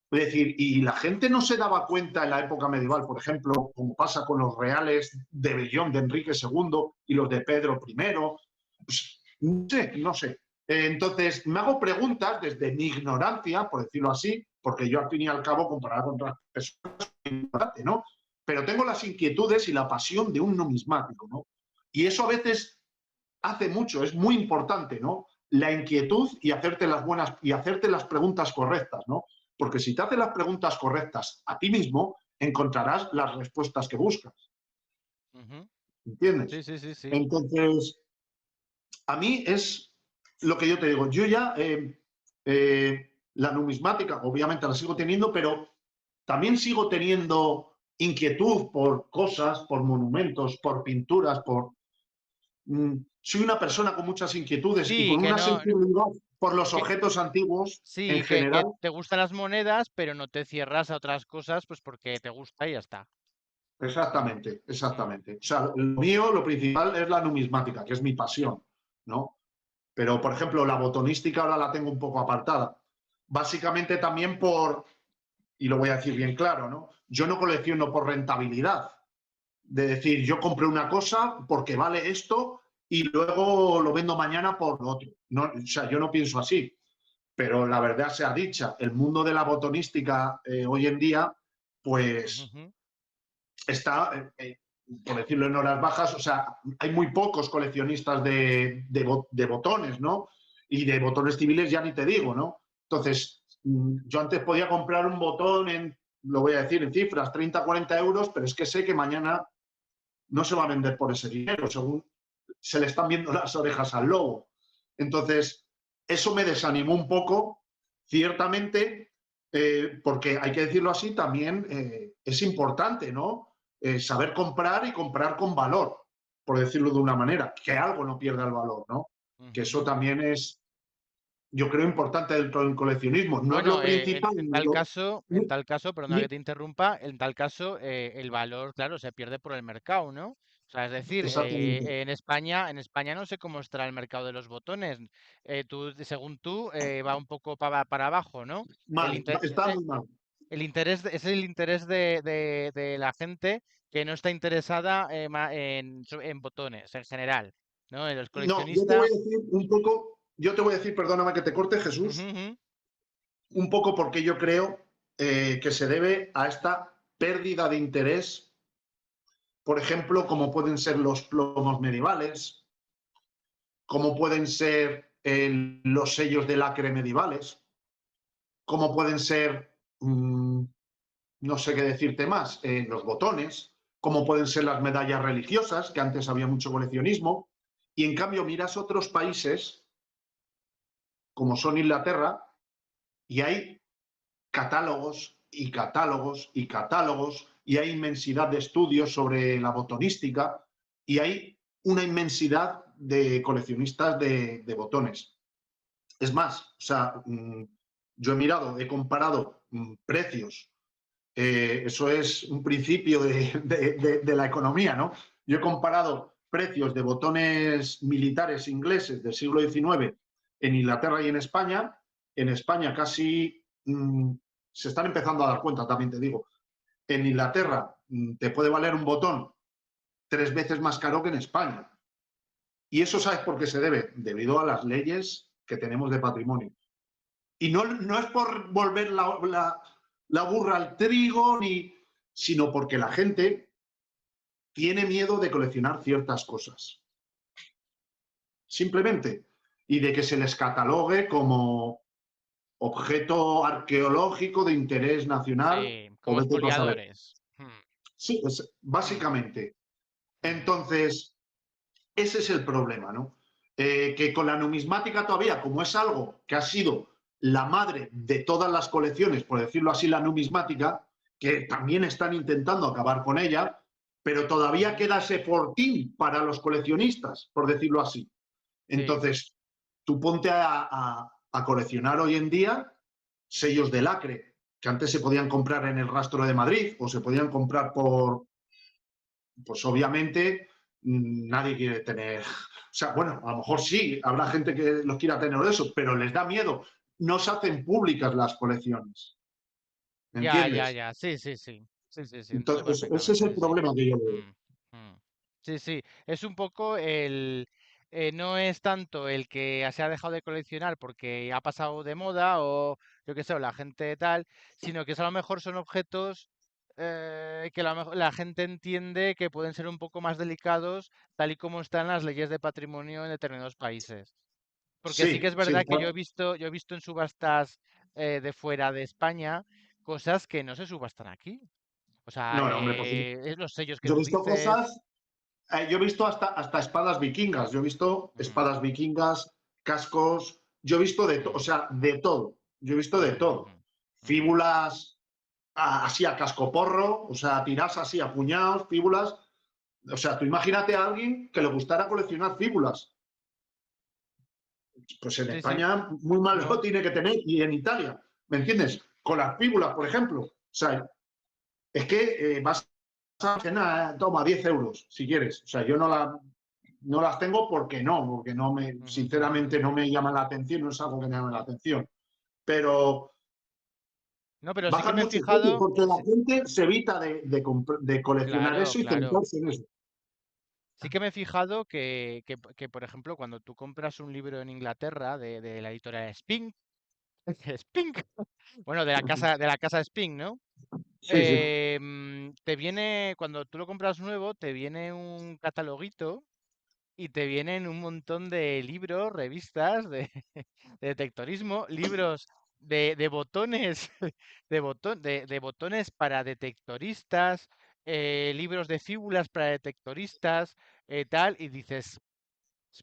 Es decir, y la gente no se daba cuenta en la época medieval, por ejemplo, como pasa con los reales de Bellón, de Enrique II y los de Pedro I. Pues, no sé. Entonces, me hago preguntas desde mi ignorancia, por decirlo así, porque yo al fin y al cabo, comparado con otras personas, soy ignorante, ¿no? Pero tengo las inquietudes y la pasión de un numismático, ¿no? Y eso a veces hace mucho, es muy importante, ¿no? La inquietud y hacerte las preguntas correctas, ¿no? Porque si te haces las preguntas correctas a ti mismo, encontrarás las respuestas que buscas. Sí, ¿Entiendes? sí, sí, sí. Entonces, a mí es lo que yo te digo. Yo ya la numismática, obviamente la sigo teniendo, pero también sigo teniendo inquietud por cosas, por monumentos, por pinturas, soy una persona con muchas inquietudes y Sí, con que una no, sensibilidad por los que, objetos antiguos en sí, que general. te gustan las monedas, pero no te cierras a otras cosas, pues porque te gusta y ya está. Exactamente, Mm, exactamente. O sea, lo mío, lo principal es la numismática, que es mi pasión, ¿no? Pero, por ejemplo, la botonística ahora la tengo un poco apartada. Básicamente también y lo voy a decir bien claro, ¿no? Yo no colecciono por rentabilidad. De decir, yo compré una cosa porque vale esto y luego lo vendo mañana por lo otro. No, o sea, yo no pienso así. Pero la verdad sea dicha, el mundo de la botonística hoy en día, pues ujujú. está, por decirlo en horas bajas, o sea, hay muy pocos coleccionistas de botones, ¿no? Y de botones civiles ya ni te digo, ¿no? Entonces, yo antes podía comprar un botón lo voy a decir en cifras, 30, 40 euros, pero es que sé que mañana no se va a vender por ese dinero, según se le están viendo las orejas al lobo. Entonces, eso me desanimó un poco, ciertamente, porque hay que decirlo así, también es importante, ¿no? Saber comprar y comprar con valor, por decirlo de una manera, que algo no pierda el valor, ¿no? Que eso también es, yo creo, importante dentro del coleccionismo. No es Bueno, lo principal. en tal caso, perdona que Ni- te interrumpa, en tal caso el valor, claro, se pierde por el mercado, ¿no? O sea, es decir, exactamente. En España no sé cómo estará el mercado de los botones. Según tú, va un poco para abajo, ¿no? El, Mal, inte- está muy mal. el interés es el interés de la gente que no está interesada en botones en general, ¿no? En los No, yo te voy coleccionistas. a decir un poco, yo te voy a decir, perdóname que te corte, Ujú, Jesús, ujú. un poco porque yo creo que se debe a esta pérdida de interés, por ejemplo, como pueden ser los plomos medievales, como pueden ser los sellos de lacre medievales, como pueden ser, no sé qué decirte más, los botones, como pueden ser las medallas religiosas, que antes había mucho coleccionismo, y en cambio miras otros países, como son Inglaterra, y hay catálogos, y catálogos, y hay inmensidad de estudios sobre la botonística, y hay una inmensidad de coleccionistas de botones. Es más, o sea, yo he mirado, he comparado precios. Eso es un principio de la economía, ¿no? Yo he comparado precios de botones militares ingleses del siglo XIX en Inglaterra y en España. En España casi se están empezando a dar cuenta, también te digo. En Inglaterra te puede valer un botón 3 veces más caro que en España. Y eso, ¿sabes por qué se debe? Debido a las leyes que tenemos de patrimonio. Y no es por volver la burra al trigo, sino porque la gente tiene miedo de coleccionar ciertas cosas. Simplemente. Y de que se les catalogue como objeto arqueológico de interés nacional. Sí, O como vete tú a saber. expoliadores. Sí, básicamente. Entonces, ese es el problema, ¿no? Que con la numismática todavía, como es algo que ha sido la madre de todas las colecciones, por decirlo así, la numismática, que también están intentando acabar con ella, pero todavía queda ese fortín para los coleccionistas, por decirlo así. Entonces, tú ponte a coleccionar hoy en día sellos de lacre, que antes se podían comprar en el Rastro de Madrid o se podían comprar pues obviamente nadie quiere tener, o sea, bueno, a lo mejor sí, habrá gente que los quiera tener de eso, pero les da miedo. No se hacen públicas las colecciones, ¿me entiendes? Ya, sí, sí, sí. Sí, sí, sí, entiendo Entonces, ese es perfectamente, el sí, sí. problema que yo veo. Sí, sí, es un poco no es tanto el que se ha dejado de coleccionar porque ha pasado de moda o yo qué sé, o la gente tal, sino que a lo mejor son objetos que la gente entiende que pueden ser un poco más delicados tal y como están las leyes de patrimonio en determinados países. Porque sí que es Sí, sí, verdad que yo he visto en subastas de fuera de España cosas que no se subastan aquí. O sea, no, no, hombre, pues los sellos que yo he tú visto dices. cosas, yo he visto hasta espadas vikingas, yo he visto Mm, espadas vikingas, cascos, yo he visto de todo, o mm, sea, de todo, yo he visto de ujú, ujú, todo. ujú. Fíbulas así a cascoporro, o sea, tiras así a puñados, fíbulas. O sea, tú imagínate a alguien que le gustara coleccionar fíbulas. Pues en Sí, sí. España muy mal lo No. tiene que tener y en Italia, ¿me entiendes? Con las fíbulas, por ejemplo. O sea, es que vas a cenar, toma 10 euros si quieres. O sea, yo no las tengo porque no me, Ujú, ujú, sinceramente no me llama la atención, no es algo que me llame la atención. Pero no, pero sí que bajan me he mucho el precio fijado. porque la gente se evita de coleccionar Claro, eso y claro. centrarse en eso. Sí que me he fijado que, por ejemplo, cuando tú compras un libro en Inglaterra de la editorial Spink, Spink, bueno, de la casa Spink, ¿no? Sí, sí. Te viene, cuando tú lo compras nuevo, te viene un cataloguito y te vienen un montón de libros, revistas de detectorismo, libros de botones, de botones para detectoristas, libros de fíbulas para detectoristas, tal, y dices,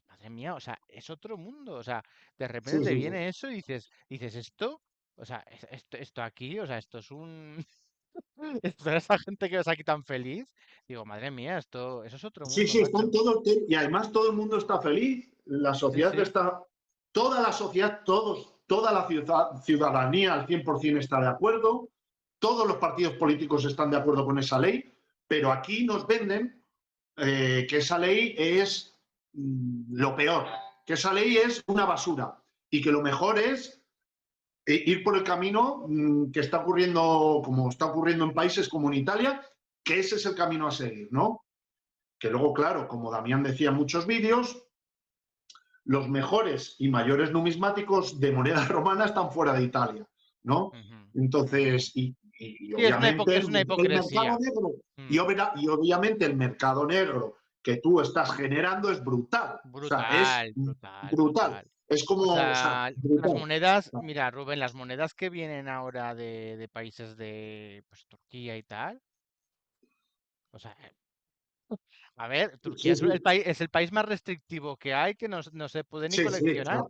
madre mía, o sea, es otro mundo, o sea, de repente Sí, te sí, sí. viene eso y dices esto, o sea, esto aquí, o sea, esto es un, esto es esa gente que ves aquí tan feliz, digo, madre mía, eso es otro Sí, mundo, sí, están macho. todos, y además todo el mundo está feliz, la Sí, sociedad sí. está, toda la sociedad, toda la ciudadanía al 100% está de acuerdo, todos los partidos políticos están de acuerdo con esa ley, pero aquí nos venden que esa ley es lo peor, que esa ley es una basura y que lo mejor es ir por el camino que está ocurriendo, como está ocurriendo en países como en Italia, que ese es el camino a seguir, ¿no? Que luego, claro, como Damián decía en muchos vídeos, los mejores y mayores numismáticos de moneda romana están fuera de Italia, ¿no? Ujú, ujú. Entonces, y Sí, obviamente es una el mercado hipocresía. negro, Mm, y obviamente el mercado negro que tú estás generando es brutal, o sea, es brutal, brutal, brutal, brutal. es O como, o sea, sea, las brutal. monedas, mira, Rubén, las monedas que vienen ahora de países de pues, Turquía y tal, o sea, a ver, Turquía Sí, es el sí, país, es el país más restrictivo que hay, que no se puede ni sí, sí, o sea, coleccionar.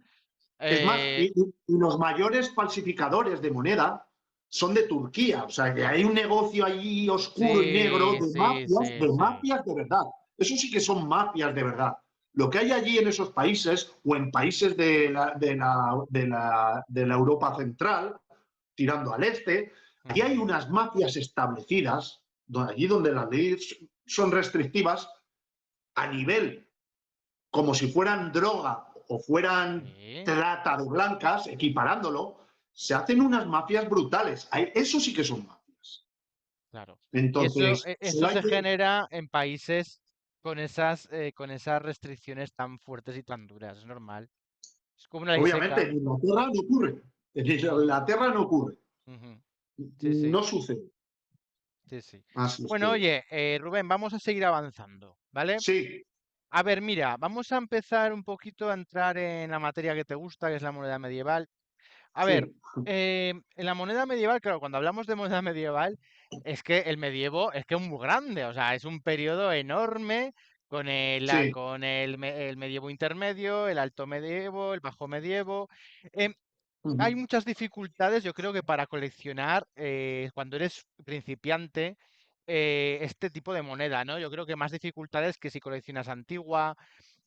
es más, Eh, y los mayores falsificadores de moneda son de Turquía. O sea, que hay un negocio allí oscuro y negro Sí, de sí, sí, sí. mafias de verdad. Eso sí que son mafias de verdad. Lo que hay allí en esos países o en países de la Europa central, tirando al este, ahí hay unas mafias establecidas, allí donde las leyes son restrictivas, a nivel como si fueran droga o fueran Sí, trata de blancas, equiparándolo, se hacen unas mafias brutales. Eso sí que son mafias. claro. Y eso, Entonces, eso solo hay se que... genera en países con esas restricciones tan fuertes y tan duras, es normal. Es como una ley Obviamente, seca. en Inglaterra no ocurre. En Inglaterra no ocurre. Ujú. Sí, sí, No sucede. sí, sí. Así es Bueno, que... oye, Rubén, vamos a seguir avanzando, ¿vale? Sí, A ver, mira, vamos a empezar un poquito a entrar en la materia que te gusta, que es la moneda medieval. A ver, sí. en la moneda medieval, claro, cuando hablamos de moneda medieval, es que el medievo es que es muy grande, o sea, es un periodo enorme con Sí. el medievo intermedio, el alto medievo, el bajo medievo. Em, Hay Ujú. muchas dificultades, yo creo que para coleccionar, cuando eres principiante, este tipo de moneda, ¿no? Yo creo que más dificultades que si coleccionas antigua,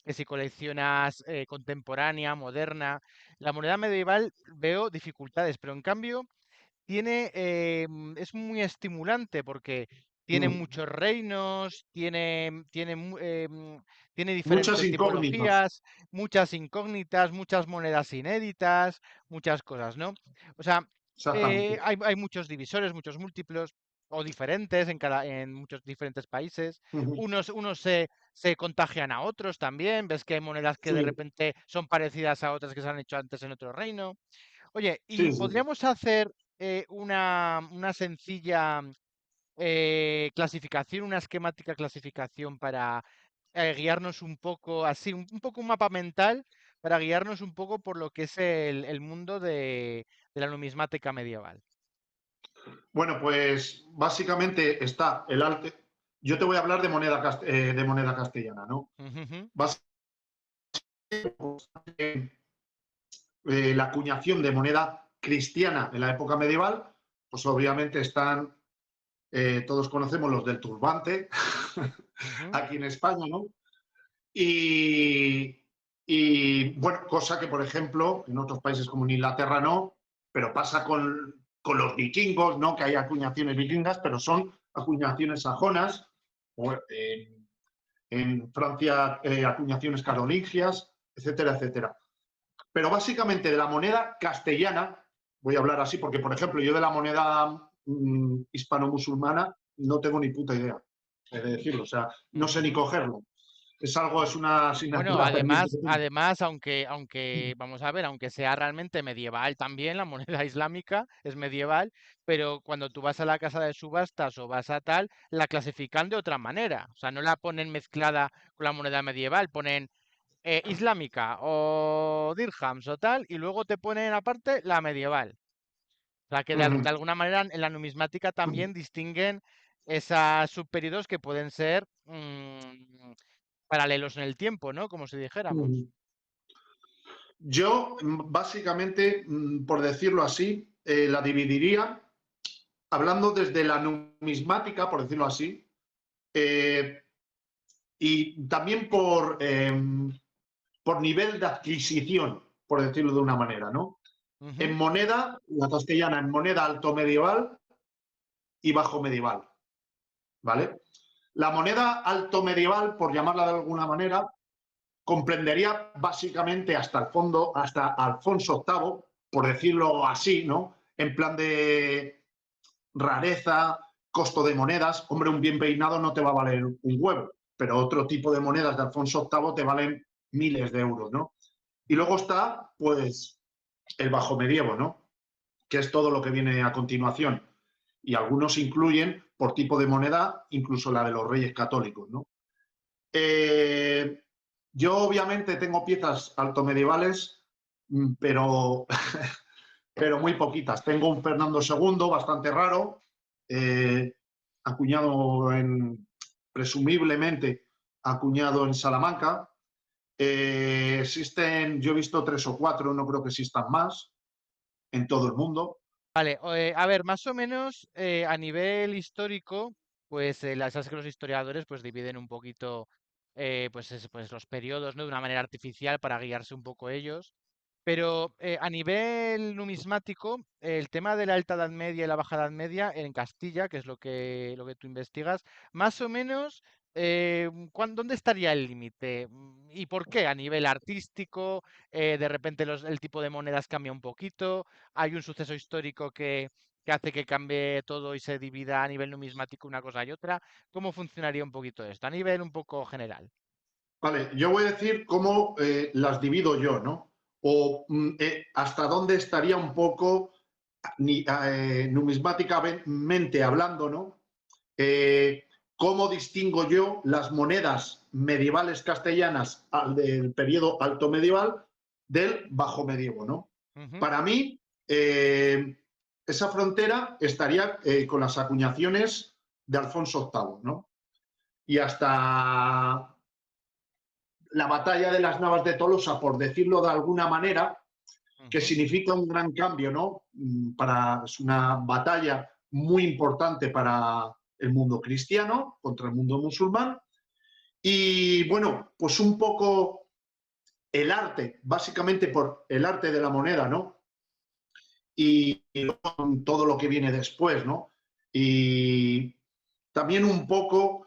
que si coleccionas contemporánea, moderna. La moneda medieval veo dificultades, pero en cambio es muy estimulante porque tiene Mm. muchos reinos, tiene Muchas diferentes incógnitas. tipologías, muchas incógnitas, muchas monedas inéditas, muchas cosas, ¿no? O sea, Exactamente. hay muchos divisores, muchos múltiplos o diferentes en muchos diferentes países. Ujú. Unos se contagian a otros también. Ves que hay monedas que de Sí, repente son parecidas a otras que se han hecho antes en otro reino. Oye, ¿y sí, sí, sí. podríamos hacer una sencilla clasificación, una esquemática clasificación para guiarnos un poco, así, un poco un mapa mental, para guiarnos un poco por lo que es el mundo de la numismática medieval? Bueno, pues básicamente está el arte. Yo te voy a hablar de moneda castellana, ¿no? Ujú, ujú, Básicamente, la acuñación de moneda cristiana en la época medieval, pues obviamente están, todos conocemos los del turbante, ujú, aquí en España, ¿no? Y, bueno, cosa que, por ejemplo, en otros países como en Inglaterra no, pero pasa con los vikingos, ¿no? Que hay acuñaciones vikingas, pero son acuñaciones sajonas, o en Francia acuñaciones carolingias, etcétera, etcétera. Pero básicamente de la moneda castellana, voy a hablar así, porque, por ejemplo, yo de la moneda hispano-musulmana no tengo ni puta idea, he de decirlo, o sea, no sé ni ujú. cogerlo. Es una Bueno, asignatura pendiente. además, aunque, vamos a ver, aunque sea realmente medieval también, la moneda islámica es medieval, pero cuando tú vas a la casa de subastas o vas a tal, la clasifican de otra manera. O sea, no la ponen mezclada con la moneda medieval, ponen islámica o dirhams o tal, y luego te ponen aparte la medieval. O sea, que de alguna manera en la numismática también distinguen esos subperiodos que pueden ser paralelos en el tiempo, ¿no? Como si dijéramos. Yo, básicamente, por decirlo así, la dividiría, hablando desde la numismática, por decirlo así, eh, y también por nivel de adquisición, por decirlo de una manera, ¿no? En Ujú, moneda, la castellana, en moneda alto medieval y bajo medieval, ¿vale? La moneda alto medieval, por llamarla de alguna manera, comprendería básicamente hasta el fondo, hasta Alfonso VIII, por decirlo así, ¿no? En plan de rareza, costo de monedas. Hombre, un bien peinado no te va a valer un huevo, pero otro tipo de monedas de Alfonso VIII te valen miles de euros, ¿no? Y luego está, pues, el bajo medievo, ¿no? Que es todo lo que viene a continuación. Y algunos incluyen, por tipo de moneda, incluso la de los reyes católicos, ¿no? Eh, yo obviamente tengo piezas altomedievales, pero, pero muy poquitas. Tengo un Fernando II bastante raro, eh, acuñado presumiblemente acuñado en Salamanca. Existen, yo he visto 3 o 4, no creo que existan más en todo el mundo. Vale, a ver, más o menos a nivel histórico, pues sabes que los historiadores pues dividen un poquito pues los periodos, ¿no? De una manera artificial para guiarse un poco ellos. Pero a nivel numismático, el tema de la Alta Edad Media y la Baja Edad Media en Castilla, que es lo que tú investigas, más o menos, ¿dónde estaría el límite? ¿Y por qué? A nivel artístico, de repente el tipo de monedas cambia un poquito, hay un suceso histórico que hace que cambie todo y se divida a nivel numismático una cosa y otra. ¿Cómo funcionaría un poquito esto? A nivel un poco general. Vale, yo voy a decir cómo las divido yo, ¿no? O hasta dónde estaría un poco numismáticamente hablando, ¿no? ¿Cómo distingo yo las monedas medievales castellanas del periodo alto medieval del bajo medievo, ¿no? Ujú. Para mí, esa frontera estaría con las acuñaciones de Alfonso VIII, ¿no? Y hasta la batalla de las Navas de Tolosa, por decirlo de alguna manera, que Ujú. significa un gran cambio, ¿no? Es una batalla muy importante para el mundo cristiano contra el mundo musulmán. Y bueno, pues un poco el arte, básicamente por el arte de la moneda, ¿no? Y todo lo que viene después, ¿no? Y también un poco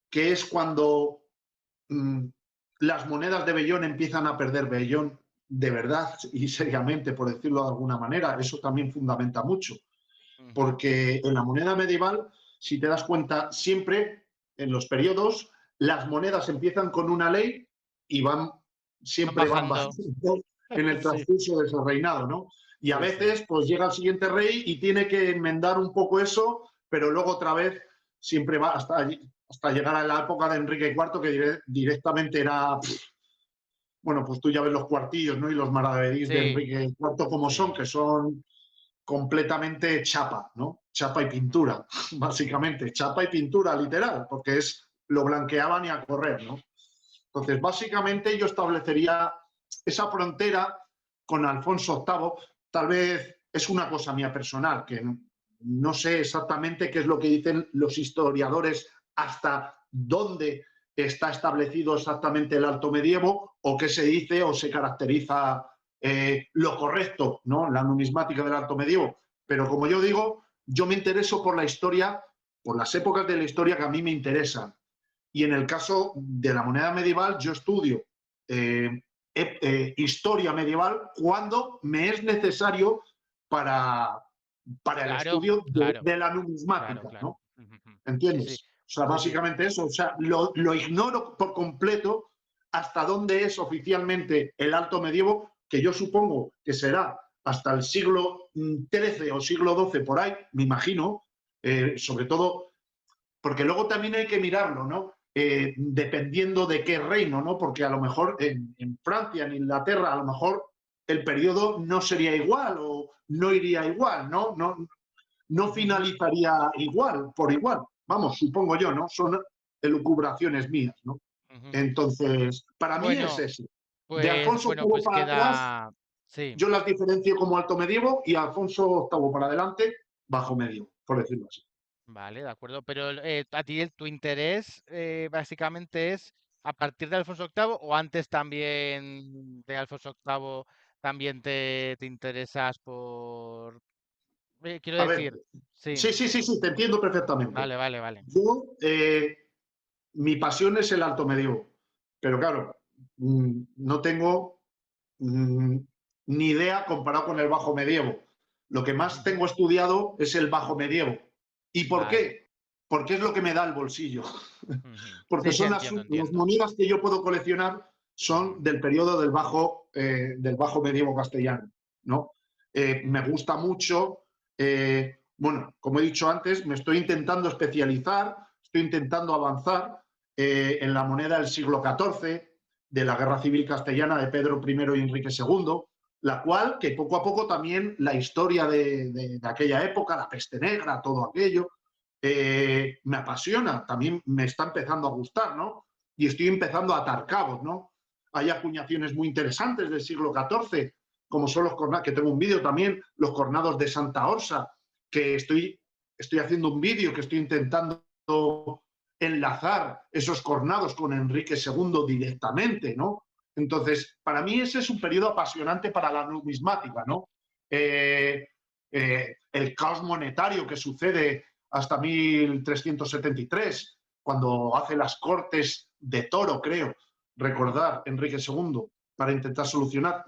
que es cuando mmm, las monedas de vellón empiezan a perder vellón de verdad y seriamente, por decirlo de alguna manera. Eso también fundamenta mucho, Ujú. porque en la moneda medieval, si te das cuenta, siempre en los periodos las monedas empiezan con una ley y Van siempre van bajando. bajando en el Sí, transcurso de ese reinado, ¿no? Y a sí, sí. veces, pues llega el siguiente rey y tiene que enmendar un poco eso, pero luego otra vez siempre va hasta llegar a la época de Enrique IV, que directamente era, bueno, pues tú ya ves los cuartillos, ¿no? Y los maravedís de Sí, Enrique IV como son, sí. que son completamente chapa, ¿no? Chapa y Ujú. pintura, básicamente. Chapa y pintura, literal, porque lo blanqueaban y a correr, ¿no? Entonces, básicamente yo establecería esa frontera con Alfonso VIII. Tal vez es una cosa mía personal, que no sé exactamente qué es lo que dicen los historiadores, hasta dónde está establecido exactamente el alto medievo, o qué se dice o se caracteriza lo correcto, ¿no? La numismática del alto medievo. Pero como yo digo, yo me intereso por la historia, por las épocas de la historia que a mí me interesan. Y en el caso de la moneda medieval, yo estudio historia medieval cuando me es necesario para, para el Claro, estudio claro, de la claro, numismática, claro. ¿no? Ujú, ujú. Sí, sí, ¿Entiendes? O sea, sí, sí. básicamente eso. O sea, lo ignoro por completo hasta dónde es oficialmente el alto medievo, que yo supongo que será hasta el siglo XIII o siglo XII por ahí, me imagino, sobre todo porque luego también hay que mirarlo, ¿no? Dependiendo de qué reino, ¿no? Porque a lo mejor en Francia, en Inglaterra, a lo mejor el periodo no sería igual o no iría igual, ¿no? No Ujú. finalizaría igual, por igual. Vamos, supongo yo, ¿no? Son elucubraciones mías, ¿no? Ujú. Entonces, para mí es Bueno, eso. De pues Alfonso bueno, VIII pues para atrás, queda. Sí. yo las diferencio como alto medievo y Alfonso VIII para adelante, bajo medievo, por decirlo así. Vale, de acuerdo. Pero a ti tu interés básicamente es a partir de Alfonso VIII o antes también de Alfonso VIII también te interesas por. Quiero A ver, decir, sí, sí, sí, sí, sí, te entiendo perfectamente. vale, vale, vale. Yo, mi pasión es el alto medievo, pero claro, no tengo mm, ni idea comparado con el bajo medievo. Lo que más Ujú. tengo estudiado es el bajo medievo. ¿Y por Vale. qué? Porque es lo que me da el bolsillo. Ujú. Porque Sí, sí, son entiendo, las entiendo. monedas que yo puedo coleccionar Ujú. son del periodo del bajo medievo castellano, ¿no? Me Ujú. gusta mucho, bueno, como he dicho antes, me estoy intentando especializar, estoy intentando avanzar en la moneda del siglo XIV, de la Guerra Civil Castellana de Pedro I y Enrique II, la cual, que poco a poco también la historia de aquella época, la peste negra, todo aquello, me apasiona, también me está empezando a gustar, ¿no? Y estoy empezando a atar cabos, ¿no? Hay acuñaciones muy interesantes del siglo XIV, como son los cornados, que tengo un vídeo también, los cornados de Santa Orsa, que estoy haciendo un vídeo, que estoy intentando enlazar esos cornados con Enrique II directamente, ¿no? Entonces, para mí ese es un periodo apasionante para la numismática, ¿no? El caos monetario que sucede hasta 1373, cuando hace las Cortes de Toro, creo, recordar, Enrique II, para intentar solucionar.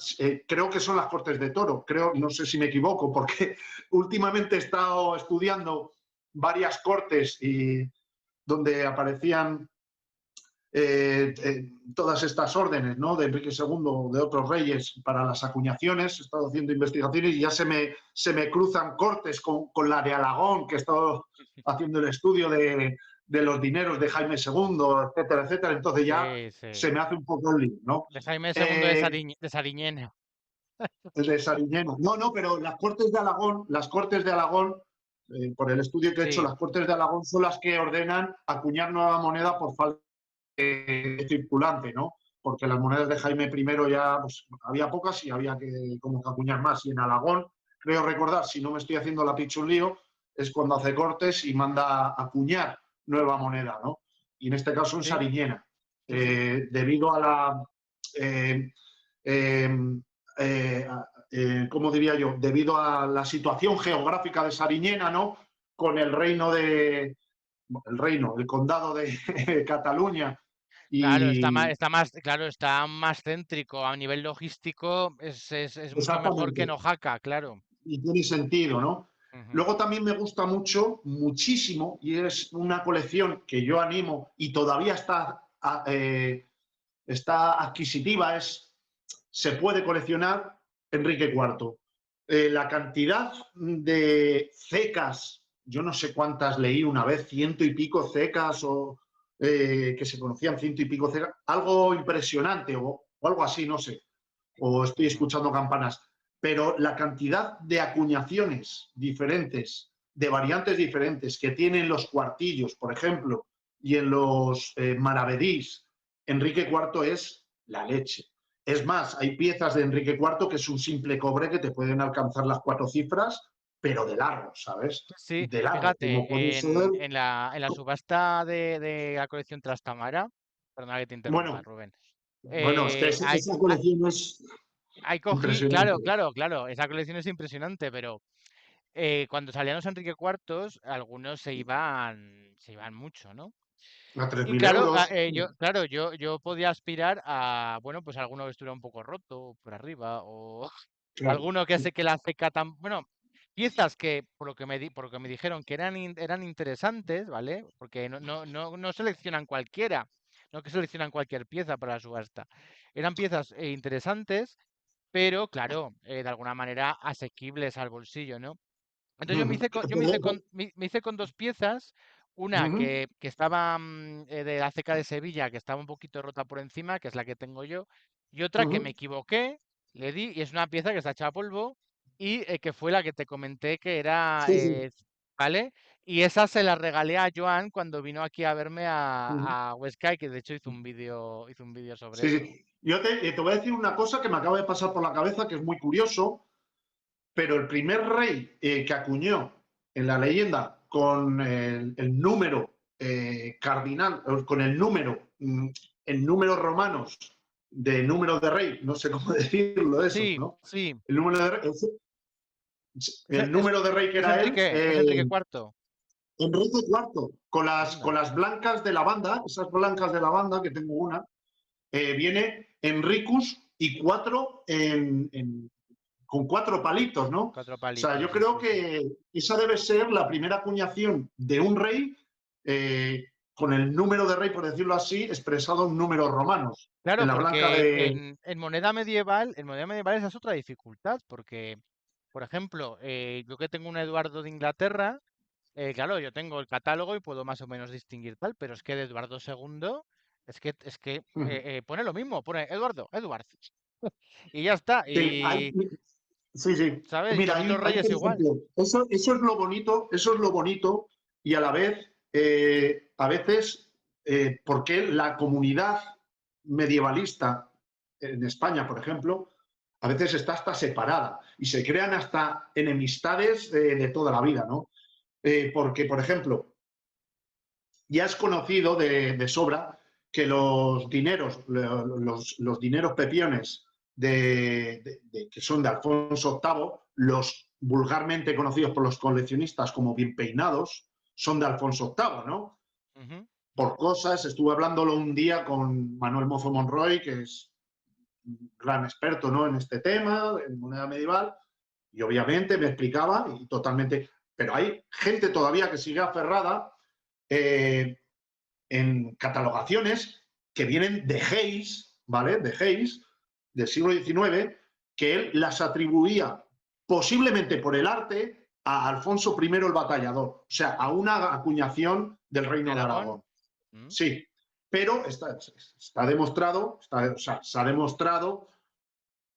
Creo que son las Cortes de Toro, no sé si me equivoco, porque últimamente he estado estudiando varias cortes y donde aparecían todas estas órdenes, ¿no? De Enrique II, de otros reyes para las acuñaciones. He estado haciendo investigaciones y ya se me cruzan cortes con la de Alagón, que he estado haciendo el estudio de los dineros de Jaime II, etcétera, etcétera. Entonces ya se me hace un poco el lío, ¿no? De Jaime II de Sariñena. De Sariñena. No, pero las Cortes de Alagón, por el estudio que he hecho, las Cortes de Alagón son las que ordenan acuñar nueva moneda por falta circulante, ¿no? Porque las monedas de Jaime I ya pues, había pocas y había que como que acuñar más. Y en Alagón, creo recordar, si no me estoy haciendo la pichulío, es cuando hace cortes y manda a acuñar nueva moneda, ¿no? Y en este caso en Sariñena, debido a la ¿cómo diría yo? Debido a la situación geográfica de Sariñena, ¿no? Con el el condado de Cataluña. Claro, está más céntrico. A nivel logístico es mucho mejor que en Oaxaca, claro. Y tiene sentido, ¿no? Luego también me gusta muchísimo, y es una colección que yo animo y todavía está adquisitiva, se puede coleccionar Enrique IV. La cantidad de cecas, yo no sé cuántas leí una vez, 100 y pico cecas, o que se conocían 100 y pico cecas, algo impresionante, o algo así, no sé, o estoy escuchando campanas, pero la cantidad de acuñaciones diferentes, de variantes diferentes que tienen los cuartillos, por ejemplo, y en los maravedís, Enrique IV es la leche. Es más, hay piezas de Enrique IV que es un simple cobre que te pueden alcanzar las 4 cifras, pero de largo, ¿sabes? Sí, de largo. fíjate, en la subasta de la colección Trastamara, perdona que te interrumpa, Rubén. Bueno, es que esa colección es impresionante. Claro, esa colección es impresionante, pero cuando salían los Enrique IV, algunos se iban mucho, ¿no? A Y 3.000 claro, euros. yo podía aspirar a, bueno, pues alguno que estuviera un poco roto por arriba, o Claro. alguno que sé que la ceca tan, bueno, piezas que por lo que me dijeron que eran interesantes, ¿vale? Porque no seleccionan cualquiera, no que seleccionan cualquier pieza para la subasta. Eran piezas interesantes, pero claro, de alguna manera asequibles al bolsillo, ¿no? Entonces me hice con 2 piezas, una que estaba de la ceca de Sevilla, que estaba un poquito rota por encima, que es la que tengo yo, y otra que me equivoqué, le di, y es una pieza que está hecha a polvo, y que fue la que te comenté que era, Sí. ¿vale? Y esa se la regalé a Joan cuando vino aquí a verme a Huesca, y que de hecho hizo un vídeo sobre eso. Sí. Yo te voy a decir una cosa que me acaba de pasar por la cabeza, que es muy curioso, pero el primer rey que acuñó en la leyenda con el número cardinal, con el número en números romanos de número de rey, no sé cómo decirlo eso, Sí, ¿no? sí. El número de rey, el número de rey que era él, Es Enrique IV. Enrique IV, con las blancas de la banda, esas blancas de la banda, que tengo una, viene Enricus y 4 con 4 palitos, ¿no? 4 O sea, yo palitos, creo sí. que esa debe ser la primera acuñación de un rey con el número de rey, por decirlo así, expresado en números romanos. Claro, En la blanca porque de... en moneda medieval esa es otra dificultad, porque, por ejemplo, yo que tengo un Eduardo de Inglaterra, claro, yo tengo el catálogo y puedo más o menos distinguir tal, pero es que de Eduardo II pone lo mismo, pone Edward, y ya está, Sí, y, sí. ¿sabes? Y Mira, los otros hay, reyes por igual. ejemplo, eso es lo bonito y a la vez, a veces, porque la comunidad medievalista en España, por ejemplo, a veces está hasta separada y se crean hasta enemistades de toda la vida, ¿no? Porque, por ejemplo, ya es conocido de sobra que los dineros, los dineros pepiones que son de Alfonso VIII, los vulgarmente conocidos por los coleccionistas como bien peinados, son de Alfonso VIII, ¿no? Ujú. Por cosas, estuve hablándolo un día con Manuel Mozo Monroy, que es un gran experto, ¿no?, en este tema, en moneda medieval, y obviamente me explicaba y totalmente. Pero hay gente todavía que sigue aferrada en catalogaciones que vienen de Hayes, ¿vale? De Hayes, del siglo XIX, que él las atribuía posiblemente por el arte a Alfonso I el Batallador, o sea, a una acuñación del Reino de Aragón. Sí, pero está demostrado, o sea, se ha demostrado,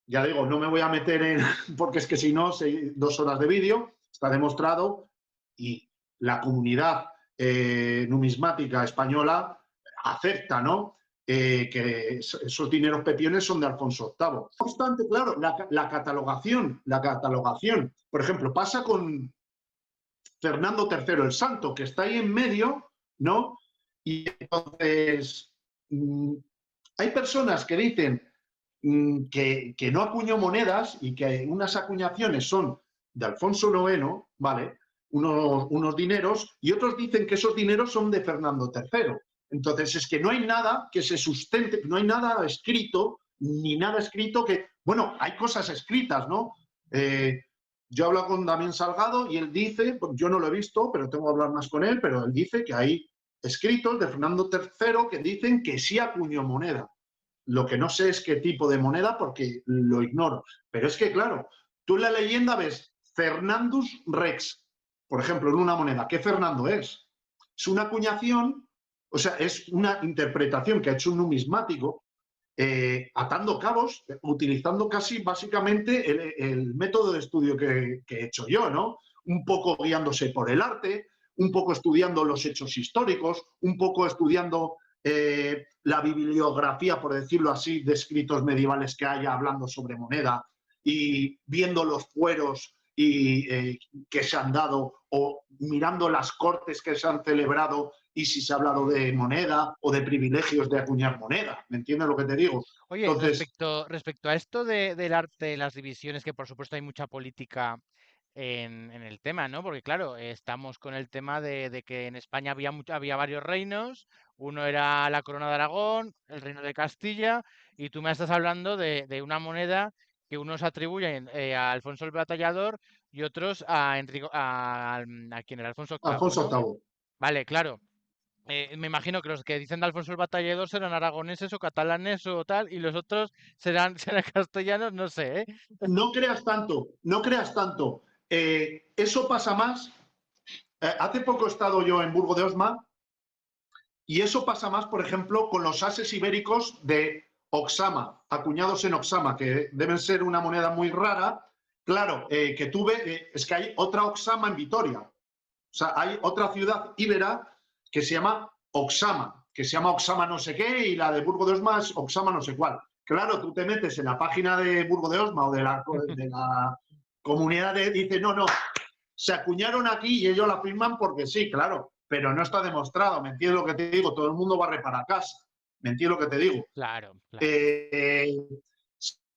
ya digo, no me voy a meter en, porque es que si no, 2 horas de vídeo, está demostrado y la comunidad numismática española acepta, ¿no?, que esos dineros pepiones son de Alfonso VIII. No obstante, claro, la catalogación, por ejemplo, pasa con Fernando III el Santo, que está ahí en medio, ¿no? Y entonces hay personas que dicen que no acuñó monedas y que unas acuñaciones son de Alfonso IX, ¿vale?, unos dineros, y otros dicen que esos dineros son de Fernando III. Entonces es que no hay nada que se sustente, no hay nada escrito, ni nada escrito que... Bueno, hay cosas escritas, ¿no? Yo hablo con Damián Salgado y él dice, yo no lo he visto, pero tengo que hablar más con él, pero él dice que hay escritos de Fernando III que dicen que sí acuñó moneda. Lo que no sé es qué tipo de moneda porque lo ignoro. Pero es que, claro, tú en la leyenda ves Fernandus Rex, por ejemplo, en una moneda. ¿Qué Fernando es? Es una acuñación, o sea, es una interpretación que ha hecho un numismático atando cabos, utilizando casi básicamente el método de estudio que he hecho yo, ¿no? Un poco guiándose por el arte, un poco estudiando los hechos históricos, un poco estudiando la bibliografía, por decirlo así, de escritos medievales que haya hablando sobre moneda y viendo los fueros que se han dado o mirando las cortes que se han celebrado y si se ha hablado de moneda o de privilegios de acuñar moneda. ¿Me entiendes lo que te digo? Oye, Entonces, respecto a esto del arte, las divisiones, que por supuesto hay mucha política en el tema, ¿no? Porque claro, estamos con el tema de que en España había varios reinos, uno era la Corona de Aragón, el Reino de Castilla, y tú me estás hablando de una moneda que unos atribuyen a Alfonso el Batallador y otros a Enrico, a quien era Alfonso VIII, Alfonso ¿no? VIII. Vale, claro. Me imagino que los que dicen de Alfonso el Batallador serán aragoneses o catalanes o tal, y los otros serán, serán castellanos, no sé, ¿eh? No creas tanto, no creas tanto. Eso pasa más. Hace poco he estado yo en Burgo de Osma y eso pasa más, por ejemplo, con los ases ibéricos de Oxama, acuñados en Oxama, que deben ser una moneda muy rara. Claro, que tuve, es que hay otra Oxama en Vitoria. O sea, hay otra ciudad íbera que se llama Oxama no sé qué, y la de Burgo de Osma es Oxama no sé cuál. Claro, tú te metes en la página de Burgo de Osma o de la comunidad dice, no, se acuñaron aquí y ellos la firman porque sí, claro, pero no está demostrado. ¿Me entiendes lo que te digo? Todo el mundo barre para casa. ¿Me entiendes lo que te digo? Claro, claro.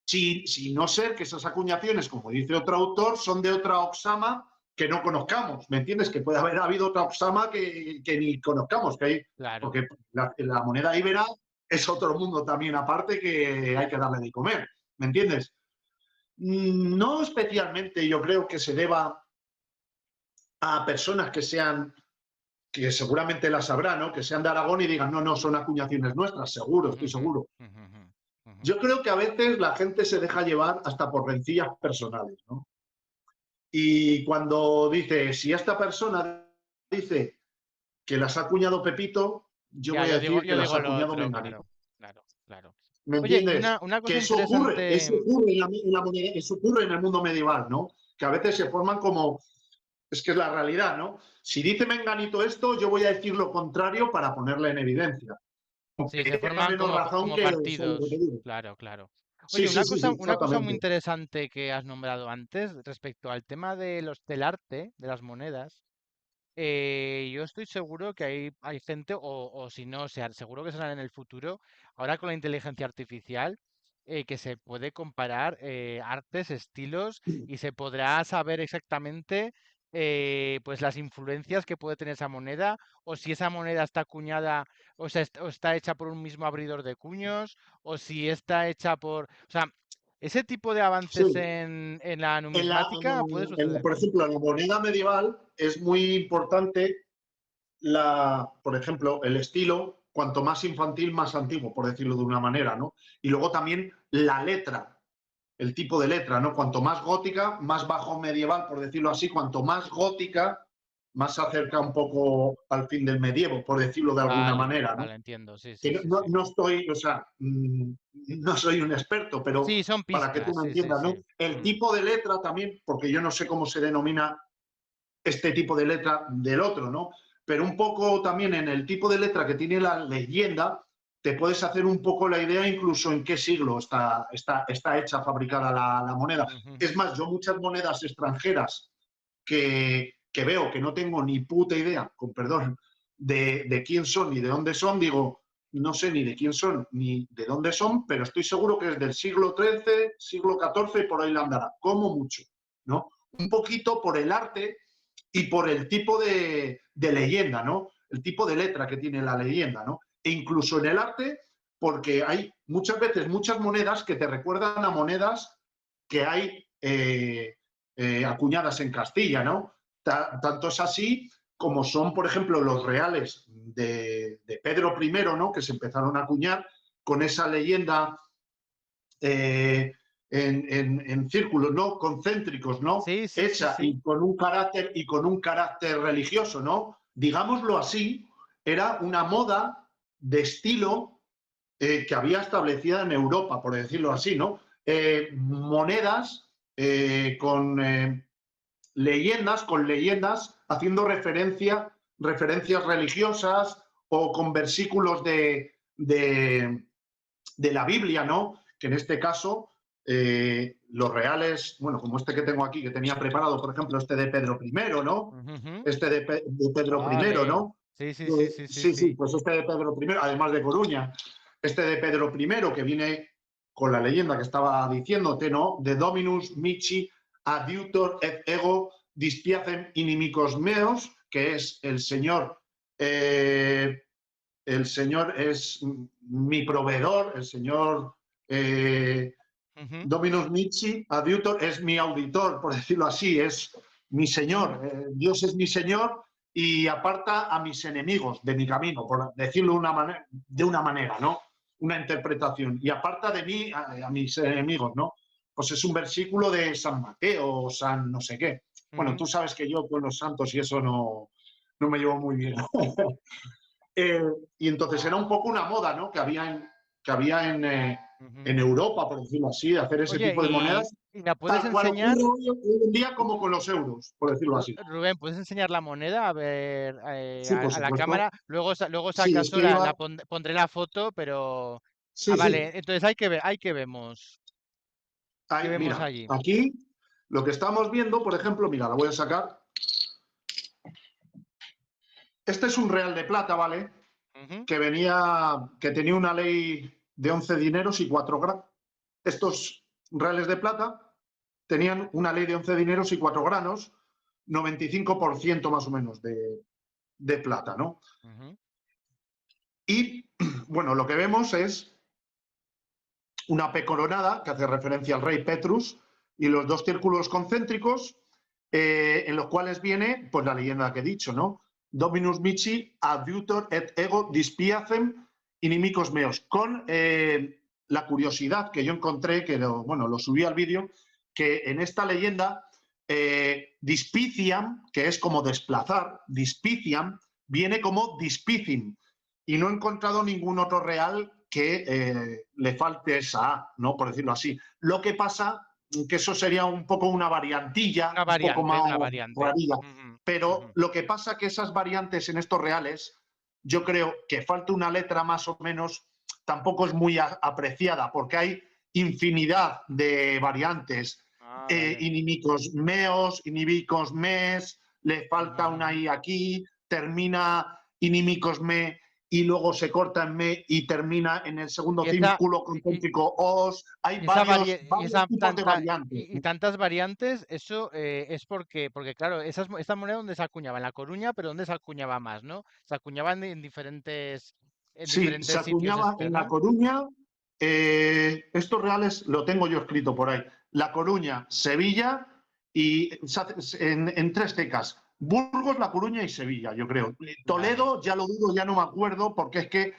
Si no ser que esas acuñaciones, como dice otro autor, son de otra Oxama que no conozcamos, ¿me entiendes? Que puede haber habido otra Oxama que ni conozcamos, que hay, Claro. porque la moneda íbera es otro mundo también aparte que hay que darle de comer, ¿me entiendes? No especialmente yo creo que se deba a personas que seguramente las sabrán, ¿no?, que sean de Aragón y digan, no, son acuñaciones nuestras, seguro, estoy seguro. Yo creo que a veces la gente se deja llevar hasta por rencillas personales, ¿no? Y cuando dice, si esta persona dice que las ha acuñado Pepito, yo voy a decir que las ha acuñado Menganito. Claro. ¿Me Oye, y entiendes? una Que cosa eso ocurre interesante. en la moneda, eso ocurre en el mundo medieval, ¿no? Que a veces se forman como, es que es la realidad, ¿no? Si dice Menganito esto, yo voy a decir lo contrario para ponerle en evidencia. Sí, Aunque se tenga forman menos razón como que según lo que partidos. digo. Claro. Sí, Oye, sí, sí, sí, una cosa muy exactamente. interesante que has nombrado antes respecto al tema del arte, de las monedas. Yo estoy seguro que hay gente, o si no, seguro que será en el futuro, ahora con la inteligencia artificial, que se puede comparar artes, estilos, y se podrá saber exactamente pues las influencias que puede tener esa moneda, o si esa moneda está acuñada, o está hecha por un mismo abridor de cuños, o si está hecha por... O sea, ese tipo de avances Sí. en la numismática puede suceder. Por ejemplo, en la moneda medieval es muy importante por ejemplo, el estilo, cuanto más infantil, más antiguo, por decirlo de una manera, ¿no? Y luego también la letra, el tipo de letra, ¿no? Cuanto más gótica, más bajo medieval, por decirlo así, cuanto más gótica, más se acerca un poco al fin del medievo, por decirlo de alguna Vale, manera, ¿no? vale, entiendo, sí, Que sí, sí, sí. no estoy, o sea, no soy un experto, pero Sí, son para que tú pistas, me sí, sí, entiendas, ¿no? sí. El Mm, tipo de letra también, porque yo no sé cómo se denomina este tipo de letra del otro, ¿no? Pero un poco también en el tipo de letra que tiene la leyenda, te puedes hacer un poco la idea incluso en qué siglo está hecha, fabricada la moneda. ujú. Es más, yo muchas monedas extranjeras que veo que no tengo ni puta idea, con perdón, de quién son ni de dónde son, digo, no sé ni de quién son ni de dónde son, pero estoy seguro que es del siglo XIII, siglo XIV, por ahí la andará, como mucho, ¿no? Un poquito por el arte y por el tipo de leyenda, ¿no? El tipo de letra que tiene la leyenda, ¿no? E incluso en el arte, porque hay muchas veces muchas monedas que te recuerdan a monedas que hay acuñadas en Castilla, ¿no? Tanto es así como son, por ejemplo, los reales de Pedro I, ¿no? Que se empezaron a acuñar con esa leyenda en círculos, ¿no? Concéntricos, ¿no? Sí, sí, sí, Hecha sí. y con un carácter religioso, ¿no? Digámoslo así, era una moda de estilo que había establecida en Europa, por decirlo así, ¿no? Monedas con leyendas haciendo referencias religiosas o con versículos de la Biblia, ¿no? Que en este caso los reales, bueno, como este que tengo aquí, que tenía preparado, por ejemplo, este de Pedro I, ¿no? Ujujú. Este de Pedro I, Vale. ¿no? Sí, sí, sí, sí, sí, Sí, sí, sí. pues este de Pedro I, además de Coruña, este de Pedro I, que viene con la leyenda que estaba diciéndote, ¿no? De Dominus Mici adiutor et ego dispiacem inimicos meos, que es el Señor es mi proveedor, el Señor Ujú. Dominus Mici, adiutor, es mi auditor, por decirlo así, es mi Señor. Dios es mi Señor y aparta a mis enemigos de mi camino, por decirlo de una manera, ¿no? Una interpretación. Y aparta de mí a mis enemigos, ¿no? Pues es un versículo de San Mateo, San no sé qué. Bueno, Ujú. tú sabes que yo con los santos y eso no me llevo muy bien. Eh, y entonces era un poco una moda, ¿no? Que había Ujú. en Europa, por decirlo así, de hacer ese Oye, tipo de monedas, y la puedes tal cual enseñar, ocurre hoy en día como con los euros, por decirlo así. Rubén, puedes enseñar la moneda a ver Sí, por a la cámara. supuesto. Luego, luego si Sí, es acaso que iba. pondré la foto, pero. Ah, Sí, vale. sí. Entonces hay que vemos. ¿Qué vemos Mira, allí? aquí lo que estamos viendo, por ejemplo, mira, la voy a sacar. Este es un real de plata, ¿vale? Ujú. Que tenía una ley de 11 dineros y 4 granos. Estos reales de plata tenían una ley de 11 dineros y 4 granos, 95% más o menos de plata, ¿no? Ujú. Y bueno, lo que vemos es una P coronada, que hace referencia al rey Petrus, y los dos círculos concéntricos, en los cuales viene pues la leyenda que he dicho, ¿no? Dominus Mici, adiutor et ego dispiacem inimicos meos, con la curiosidad que yo encontré, que lo subí al vídeo, que en esta leyenda dispiciam, que es como desplazar, dispiciam, viene como dispicim, y no he encontrado ningún otro real que le falte esa A, ¿no? Por decirlo así. Lo que pasa que eso sería un poco una variantilla, un poco más Una variante. rarilla. Ujú, Pero ujú. lo que pasa que esas variantes en estos reales, yo creo que falta una letra más o menos, tampoco es muy apreciada, porque hay infinidad de variantes. Vale. Inimicos meos, inimicos mes, le falta una i aquí, termina inimicos me y luego se corta en me y termina en el segundo Y esa, círculo concéntrico os. Hay y esa, varios y esa tipos de variantes. y tantas variantes, eso es porque claro, esta moneda donde se acuñaba, en La Coruña, pero ¿dónde se acuñaba más, no? Se acuñaban en Sí, se diferentes sitios acuñaba estos, en La ¿no? Coruña. Estos reales lo tengo yo escrito por ahí. La Coruña, Sevilla y en tres tecas. Burgos, La Coruña y Sevilla, yo creo. Vale, Toledo, ya lo dudo, ya no me acuerdo, porque es que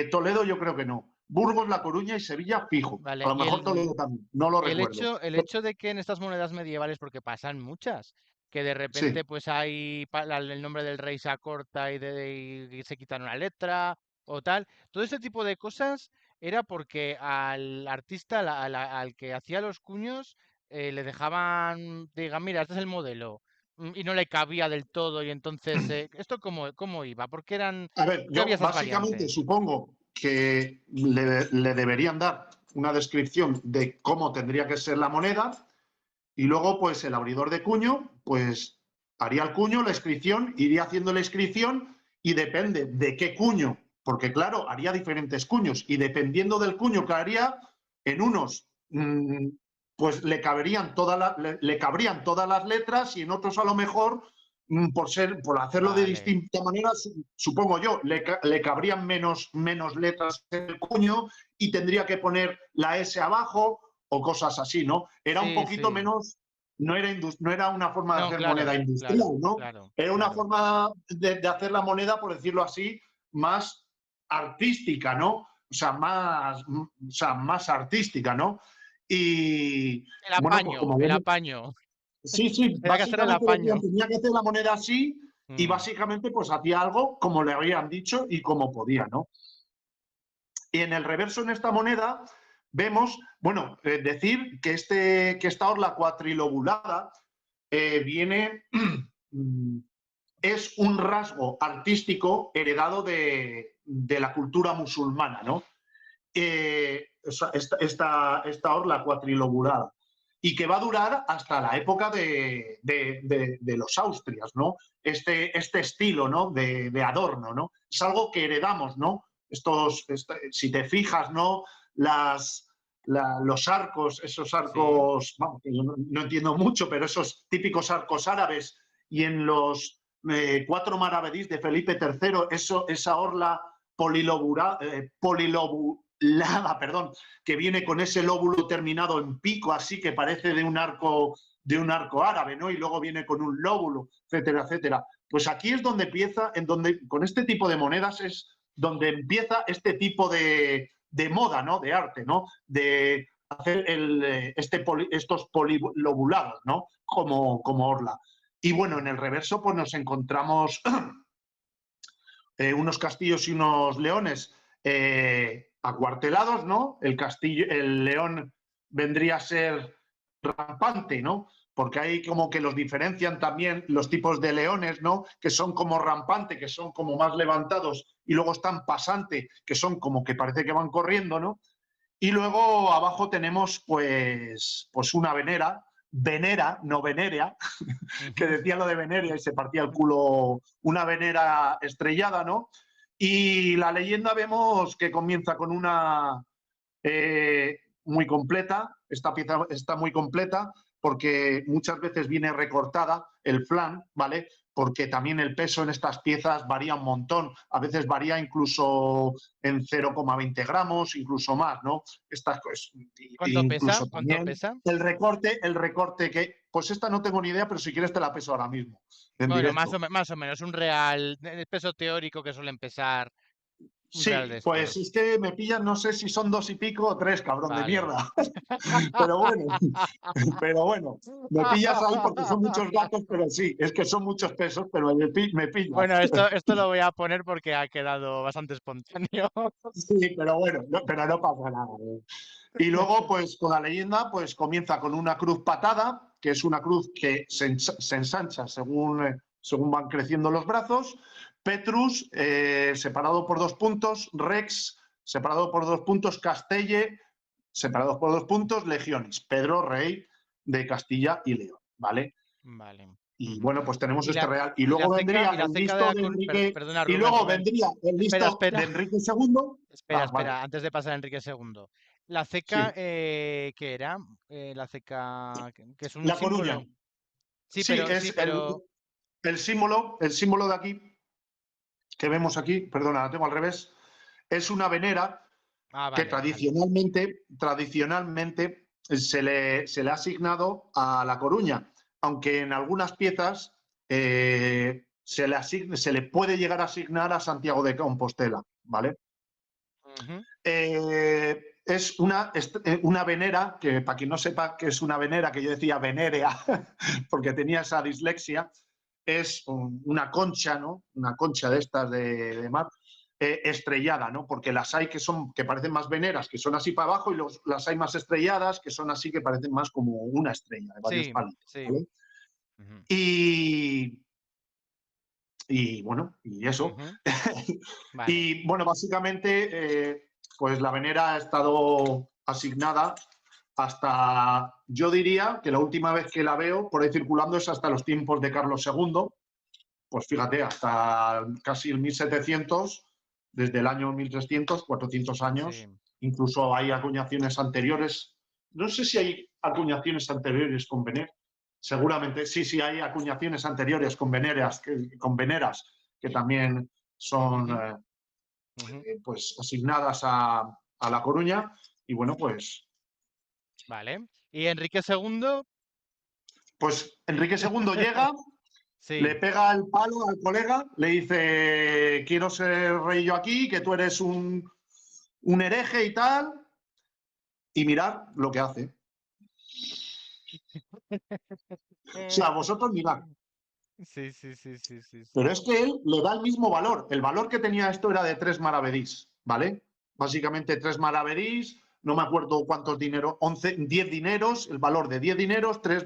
Toledo yo creo que no. Burgos, La Coruña y Sevilla, fijo. A vale. lo mejor Toledo también, no lo recuerdo. El hecho de que en estas monedas medievales, porque pasan muchas, que de repente Sí. pues hay el nombre del rey se acorta y se quitan una letra o tal, todo ese tipo de cosas era porque al artista, al que hacía los cuños, le dejaban, digan, mira, este es el modelo, y no le cabía del todo, y entonces, ¿esto cómo iba? A ver, ¿Por qué había yo esas básicamente variantes? supongo que le deberían dar una descripción de cómo tendría que ser la moneda y luego pues el abridor de cuño pues haría el cuño, la inscripción, iría haciendo la inscripción y depende de qué cuño, porque claro, haría diferentes cuños y dependiendo del cuño que haría, en unos pues le cabrían todas las letras y en otros a lo mejor por hacerlo de Vale, distinta manera, supongo yo, le cabrían menos letras en el cuño y tendría que poner la S abajo o cosas así, ¿no? Era un sí, poquito sí. menos, no era una forma de No, hacer moneda claro, industrial, claro, ¿no? claro, Era una claro. forma de hacer la moneda, por decirlo así, más artística, ¿no? O sea, más artística, ¿no? Y bueno, pues como El vemos, apaño. sí, sí, Tenía que hacer el básicamente apaño. decían, tenía que hacer la moneda así y Mm, básicamente pues hacía algo como le habían dicho y como podía, ¿no? Y en el reverso en esta moneda vemos, bueno, decir que, que esta orla cuatrilobulada viene, es un rasgo artístico heredado de la cultura musulmana, ¿no? Esta orla cuatrilobulada y que va a durar hasta la época de los Austrias, ¿no? Este estilo, ¿no? De adorno, ¿no? Es algo que heredamos, ¿no? Si te fijas, ¿no? Los arcos, esos sí. arcos, vamos, yo no entiendo mucho, pero esos típicos arcos árabes y en los cuatro maravedís de Felipe III, esa orla polilobulada, perdón, que viene con ese lóbulo terminado en pico, así que parece de un arco árabe, ¿no? Y luego viene con un lóbulo, etcétera, etcétera. Pues aquí es donde empieza, con este tipo de monedas es donde empieza este tipo de moda, ¿no? De arte, ¿no? De hacer estos polilobulados, ¿no? Como orla. Y bueno, en el reverso pues nos encontramos unos castillos y unos leones acuartelados, ¿no? El león vendría a ser rampante, ¿no? Porque hay como que los diferencian también los tipos de leones, ¿no? Que son como rampante, que son como más levantados, y luego están pasante, que son como que parece que van corriendo, ¿no? Y luego abajo tenemos pues una venera, no venerea, que Ujú. decía lo de Veneria y se partía el culo, una Venera estrellada, ¿no? Y la leyenda vemos que comienza con una muy completa, esta pieza está muy completa porque muchas veces viene recortada el flan, ¿vale? Porque también el peso en estas piezas varía un montón, a veces varía incluso en 0,20 gramos, incluso más, ¿no? Estas cosas, ¿Cuánto pesa? incluso ¿Cuánto también pesa? el recorte que, pues esta no tengo ni idea, pero si quieres te la peso ahora mismo, en Bueno, directo. más o menos, un real, el peso teórico que suelen pesar un real de Sí, pues es estos. que me pillan, no sé si son 2 y pico o 3, cabrón de Vale. mierda. Pero bueno, pero bueno, me pillas ahí porque son muchos datos, pero sí, es que son muchos pesos, pero me pillas. Bueno, esto lo voy a poner porque ha quedado bastante espontáneo. Sí, pero bueno, pero no pasa nada. Y luego, pues con la leyenda, pues comienza con una cruz patada, que es una cruz que se ensancha según van creciendo los brazos. Petrus, separado por 2 puntos. Rex, separado por 2 puntos. Castelle, separados por 2 puntos, legiones. Pedro, rey de Castilla y León, ¿vale? Vale. Y bueno, pues tenemos Y este la, real. Y y la luego ceca, vendría y la el ceca de listo la de Enrique. perdona, Y Rubén, luego Rubén. vendría el Espera, listo espera. de Enrique II. Espera, Vale. antes de pasar a Enrique II. La ceca, Sí. ¿qué era? La ceca, que es un La Coruña. símbolo. Sí, Sí, sí, es pero. el símbolo de aquí, que vemos aquí, perdona, la tengo al revés, es una venera que Vale, vale. tradicionalmente se le ha asignado a La Coruña, aunque en algunas piezas se le puede llegar a asignar a Santiago de Compostela, ¿vale? Ujú. Es una venera, que para quien no sepa que es una venera, que yo decía venérea, porque tenía esa dislexia, es una concha, ¿no? Una concha de estas de mar, estrellada, ¿no? Porque las hay que parecen más veneras, que son así para abajo, y las hay más estrelladas, que son así, que parecen más como una estrella de varios Sí, palitos, sí. ¿vale? Ujú, Y bueno, y eso. ujú. Vale. Y bueno, básicamente, pues la venera ha estado asignada hasta, yo diría que la última vez que la veo por ahí circulando es hasta los tiempos de Carlos II, pues fíjate, hasta casi el 1700, desde el año 1300, 400 Sí. años, incluso hay acuñaciones anteriores. No sé si hay acuñaciones anteriores con veneras. Seguramente sí, hay acuñaciones anteriores con veneras que también son Ujú, ujú. pues asignadas a La Coruña. Y bueno, Vale. ¿Y Enrique II? pues Enrique II llega, le Sí. pega el palo al colega, le dice, quiero ser rey yo aquí, que tú eres un hereje y tal, y mirad lo que hace. O sea, vosotros mirad. Sí, sí, sí, sí, sí, Pero sí. es que él le da el mismo valor. El valor que tenía esto era de 3 maravedís, ¿vale? Básicamente 3 maravedís, no me acuerdo cuántos dineros, 10 dineros, el valor de 10 dineros, 3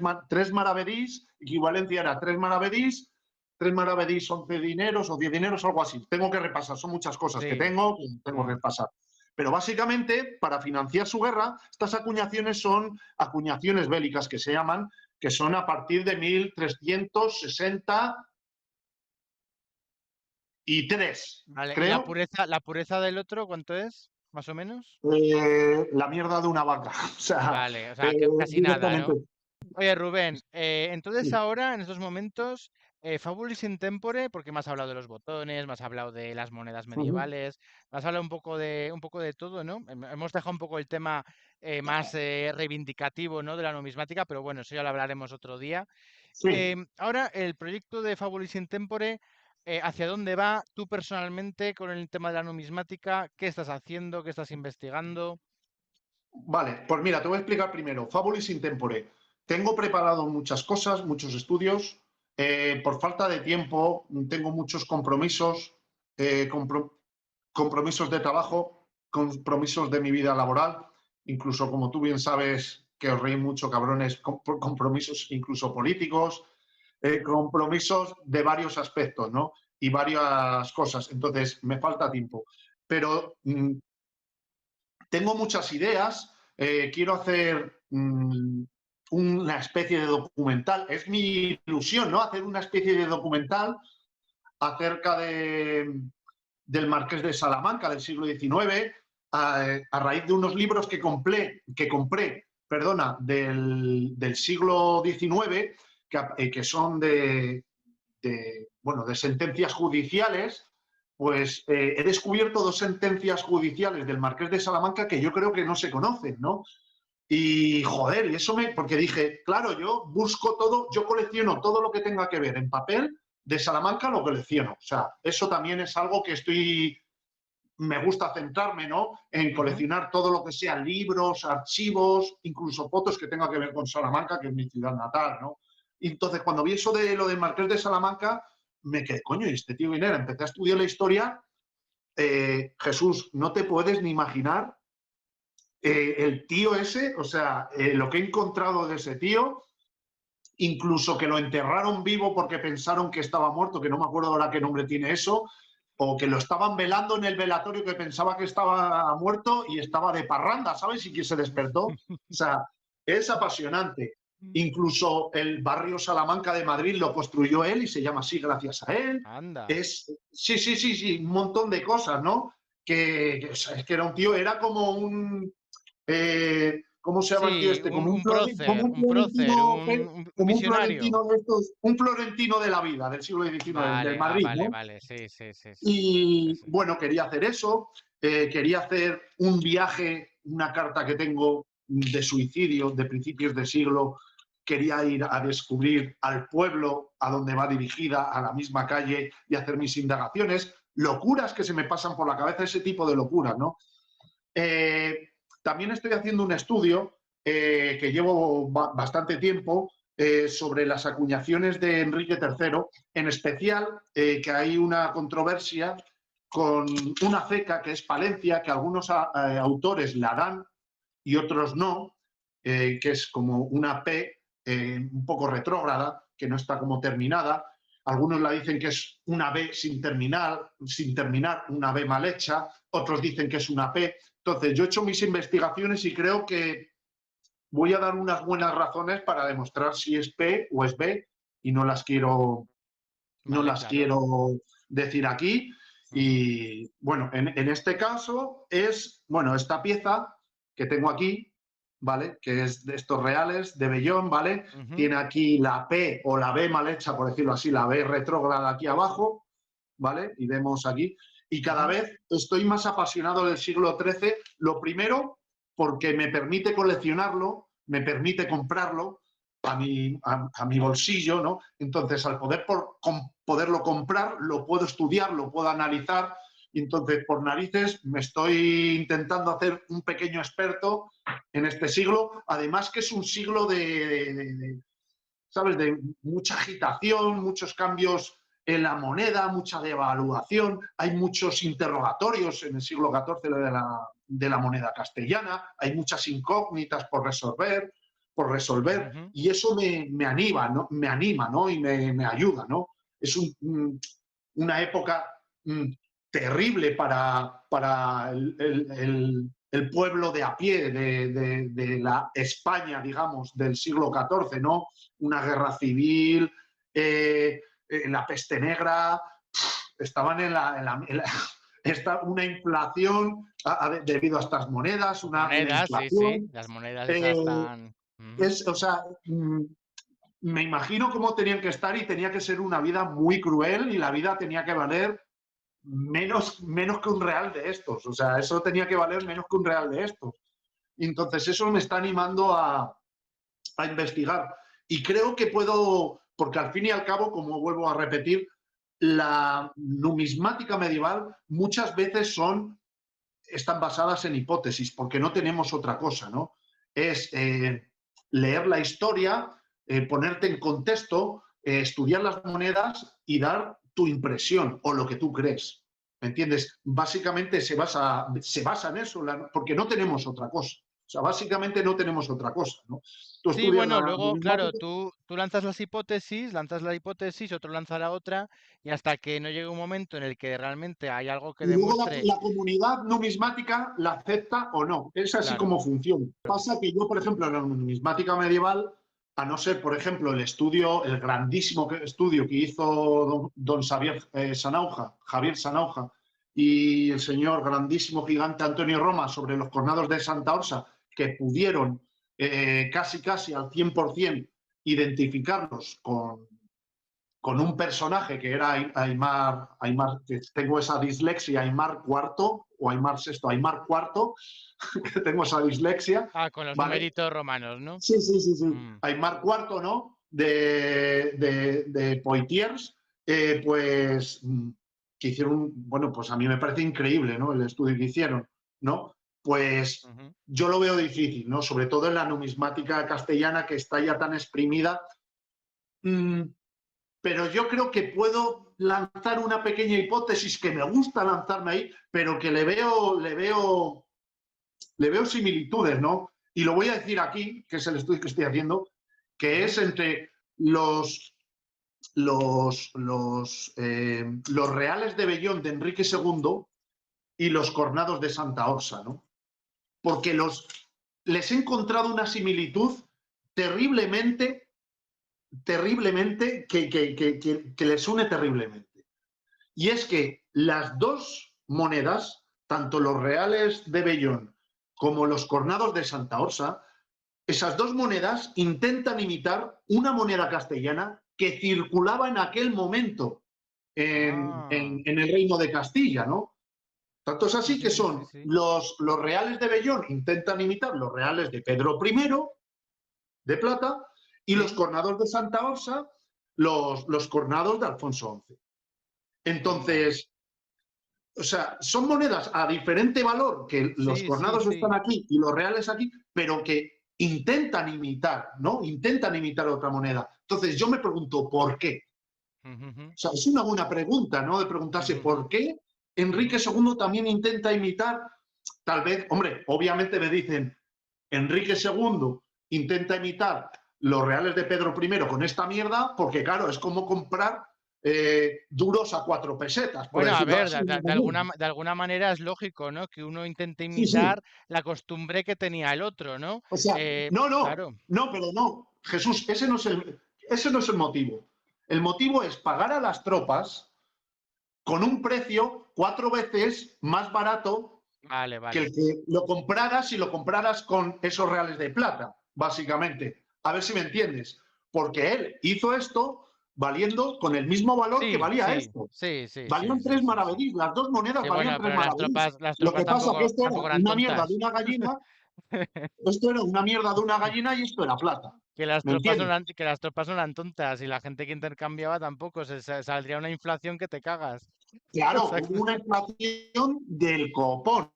maravedís, equivalencia era 3 maravedís, 11 dineros o 10 dineros, algo así. Tengo que repasar, son muchas cosas que Sí. tengo que Mm. repasar. Pero básicamente, para financiar su guerra, estas acuñaciones son acuñaciones bélicas que se llaman, que son a partir de 1360 y 3, Vale. ¿Y creo, la pureza del otro, cuánto es? ¿Más o menos? la mierda de una vaca. O sea, Vale, o sea, casi nada, directamente. ¿no? Oye, Rubén, entonces Sí. ahora, en estos momentos, Fabulis in Tempore, porque me has hablado de los botones, me has hablado de las monedas Ujú. medievales, me has hablado un poco de todo, ¿no? Hemos dejado un poco el tema más reivindicativo, ¿no? De la numismática, pero bueno, eso ya lo hablaremos otro día. Sí. Ahora, el proyecto de Fabulis in Tempore, ¿hacia dónde va tú personalmente con el tema de la numismática? ¿Qué estás haciendo? ¿Qué estás investigando? Vale, pues mira, te voy a explicar primero. Fabulis in tempore. Tengo preparado muchas cosas, muchos estudios. Por falta de tiempo, tengo muchos compromisos, compromisos de trabajo, compromisos de mi vida laboral, incluso, como tú bien sabes, que os reí mucho, cabrones, compromisos incluso políticos, compromisos de varios aspectos, ¿no? Y varias cosas. Entonces, me falta tiempo. Pero tengo muchas ideas, quiero hacer una especie de documental, es mi ilusión, ¿no? Hacer una especie de documental acerca del Marqués de Salamanca del siglo XIX, a raíz de unos libros que compré del siglo XIX, que son de sentencias judiciales. Pues he descubierto 2 sentencias judiciales del Marqués de Salamanca que yo creo que no se conocen, ¿no? Y joder, y eso porque dije, claro, yo busco todo, yo colecciono todo lo que tenga que ver en papel de Salamanca, lo colecciono. O sea, eso también es algo que me gusta centrarme, ¿no? En Ujú. coleccionar todo lo que sea libros, archivos, incluso fotos que tenga que ver con Salamanca, que es mi ciudad natal, ¿no? Y entonces, cuando vi eso de lo del Marqués de Salamanca, me quedé, coño, y este tío Viner, empecé a estudiar la historia. Jesús, no te puedes ni imaginar el tío ese, o sea, lo que he encontrado de ese tío, incluso que lo enterraron vivo porque pensaron que estaba muerto, que no me acuerdo ahora qué nombre tiene eso. o que lo estaban velando en el velatorio, que pensaba que estaba muerto y estaba de parranda, ¿sabes? Y que se despertó. O sea, es apasionante. Incluso el barrio Salamanca de Madrid lo construyó él y se llama así gracias a él. Anda. Sí, un montón de cosas, ¿no? O sea, es que era un tío, era como un... ¿cómo se llama el tío Sí, este? un prócer, un prócer, un Como un visionario. florentino de estos, un florentino de la vida, del siglo XIX, del Vale, Madrid, vale, ¿no? vale, sí, sí, sí, sí. Sí, Y sí. bueno, quería hacer eso, quería hacer un viaje, una carta que tengo de suicidio de principios de siglo, quería ir a descubrir al pueblo a donde va dirigida, a la misma calle y hacer mis indagaciones, locuras que se me pasan por la cabeza, ese tipo de locuras, ¿no? También estoy haciendo un estudio que llevo bastante tiempo sobre las acuñaciones de Enrique III, en especial que hay una controversia con una ceca que es Palencia, que algunos autores la dan y otros no, que es como una P un poco retrógrada, que no está como terminada. Algunos la dicen que es una B sin terminar, una B mal hecha, otros dicen que es una P. Entonces, yo he hecho mis investigaciones y creo que voy a dar unas buenas razones para demostrar si es P o es B y no las quiero, Vale, claro. decir aquí. Y bueno, en este caso es, bueno, esta pieza que tengo aquí, ¿vale? Que es de estos reales, de Bellón, ¿vale? Tiene aquí la P o la B mal hecha, por decirlo así, la B retrógrada aquí abajo, ¿vale? Y vemos aquí. Y cada vez estoy más apasionado del siglo XIII. Lo primero, porque me permite coleccionarlo, me permite comprarlo a mi bolsillo, ¿no? Entonces, al poderlo comprar, lo puedo estudiar, lo puedo analizar. Y entonces, por narices, me estoy intentando hacer un pequeño experto en este siglo. Además que es un siglo ¿sabes? De mucha agitación, muchos cambios en la moneda, mucha devaluación, hay muchos interrogatorios en el siglo XIV de la moneda castellana, hay muchas incógnitas por resolver, y eso me anima, ¿no? Y me ayuda, ¿no? Es una época terrible para el pueblo de a pie de la España, digamos, del siglo XIV, ¿no? Una guerra civil, la peste negra, estaban una inflación debido a estas monedas, una Monedas, sí, sí. inflación. Las monedas esas están. O sea, me imagino cómo tenían que estar y tenía que ser una vida muy cruel y la vida tenía que valer menos que un real de estos. O sea, eso tenía que valer menos que un real de estos. Y entonces eso me está animando a investigar. Y creo que puedo, porque al fin y al cabo, como vuelvo a repetir, la numismática medieval muchas veces están basadas en hipótesis, porque no tenemos otra cosa, ¿no? Es leer la historia, ponerte en contexto, estudiar las monedas y dar tu impresión o lo que tú crees. ¿Me entiendes? Básicamente se basa en eso, porque no tenemos otra cosa. O sea, básicamente no tenemos otra cosa, ¿no? Tú Sí, estudias bueno, la luego, claro, numismática. tú lanzas la hipótesis, otro lanza la otra, y hasta que no llegue un momento en el que realmente hay algo que Y luego demuestre. la comunidad numismática la acepta o no. Es así Claro. como funciona. Pasa que yo, por ejemplo, en la numismática medieval, a no ser, por ejemplo, el grandísimo estudio que hizo don Xavier Sanauja, y el señor grandísimo gigante Antonio Roma sobre los cornados de Santa Orsa, que pudieron casi al 100% identificarlos con un personaje que era Aymar, que tengo esa dislexia, Aymar IV o Aymar VI, Aymar IV, que tengo esa dislexia, Ah, con los ¿vale? numeritos romanos, ¿no? Sí. Mm, Aymar IV, ¿no? De Poitiers, pues que hicieron, bueno, pues a mí me parece increíble, ¿no? El estudio que hicieron, ¿no? Pues yo lo veo difícil, ¿no? Sobre todo en la numismática castellana que está ya tan exprimida. Pero yo creo que puedo lanzar una pequeña hipótesis que me gusta lanzarme ahí, pero que le veo similitudes, ¿no? Y lo voy a decir aquí, que es el estudio que estoy haciendo, que es entre los reales de Bellón de Enrique II y los cornados de Santa Orsa, ¿no? Porque les he encontrado una similitud terriblemente, terriblemente, que les une terriblemente. Y es que las dos monedas, tanto los reales de Bellón como los cornados de Santa Orsa, esas dos monedas intentan imitar una moneda castellana que circulaba en aquel momento en el Reino de Castilla, ¿no? Tanto es así que son los reales de Bellón intentan imitar los reales de Pedro I de plata y los cornados de Santa Orsa los cornados de Alfonso XI. Entonces, o sea, son monedas a diferente valor, que los cornados están aquí y los reales aquí, pero que intentan imitar, ¿no? Intentan imitar otra moneda. Entonces, yo me pregunto, ¿por qué? O sea, es una buena pregunta, ¿no? De preguntarse, ¿por qué Enrique II también intenta imitar? Tal vez, hombre, obviamente me dicen, Enrique II intenta imitar los reales de Pedro I con esta mierda, porque claro, es como comprar duros a 4 pesetas. Bueno, a ver, de alguna manera es lógico, ¿no? Que uno intente imitar la costumbre que tenía el otro, ¿no? O sea, claro. no, pero no, Jesús, ese no es el motivo. El motivo es pagar a las tropas con un precio 4 veces más barato que el que lo compraras si lo compraras con esos reales de plata, básicamente. A ver si me entiendes. Porque él hizo esto valiendo con el mismo valor que valía esto. Valían 3 maravedís, las dos monedas valían 3 maravedís. Lo que pasa es que esto era una mierda de una gallina. Esto era una mierda de una gallina y esto era plata. Que las tropas no eran tontas y la gente que intercambiaba tampoco, saldría una inflación que te cagas. Claro, hubo una inflación del copón,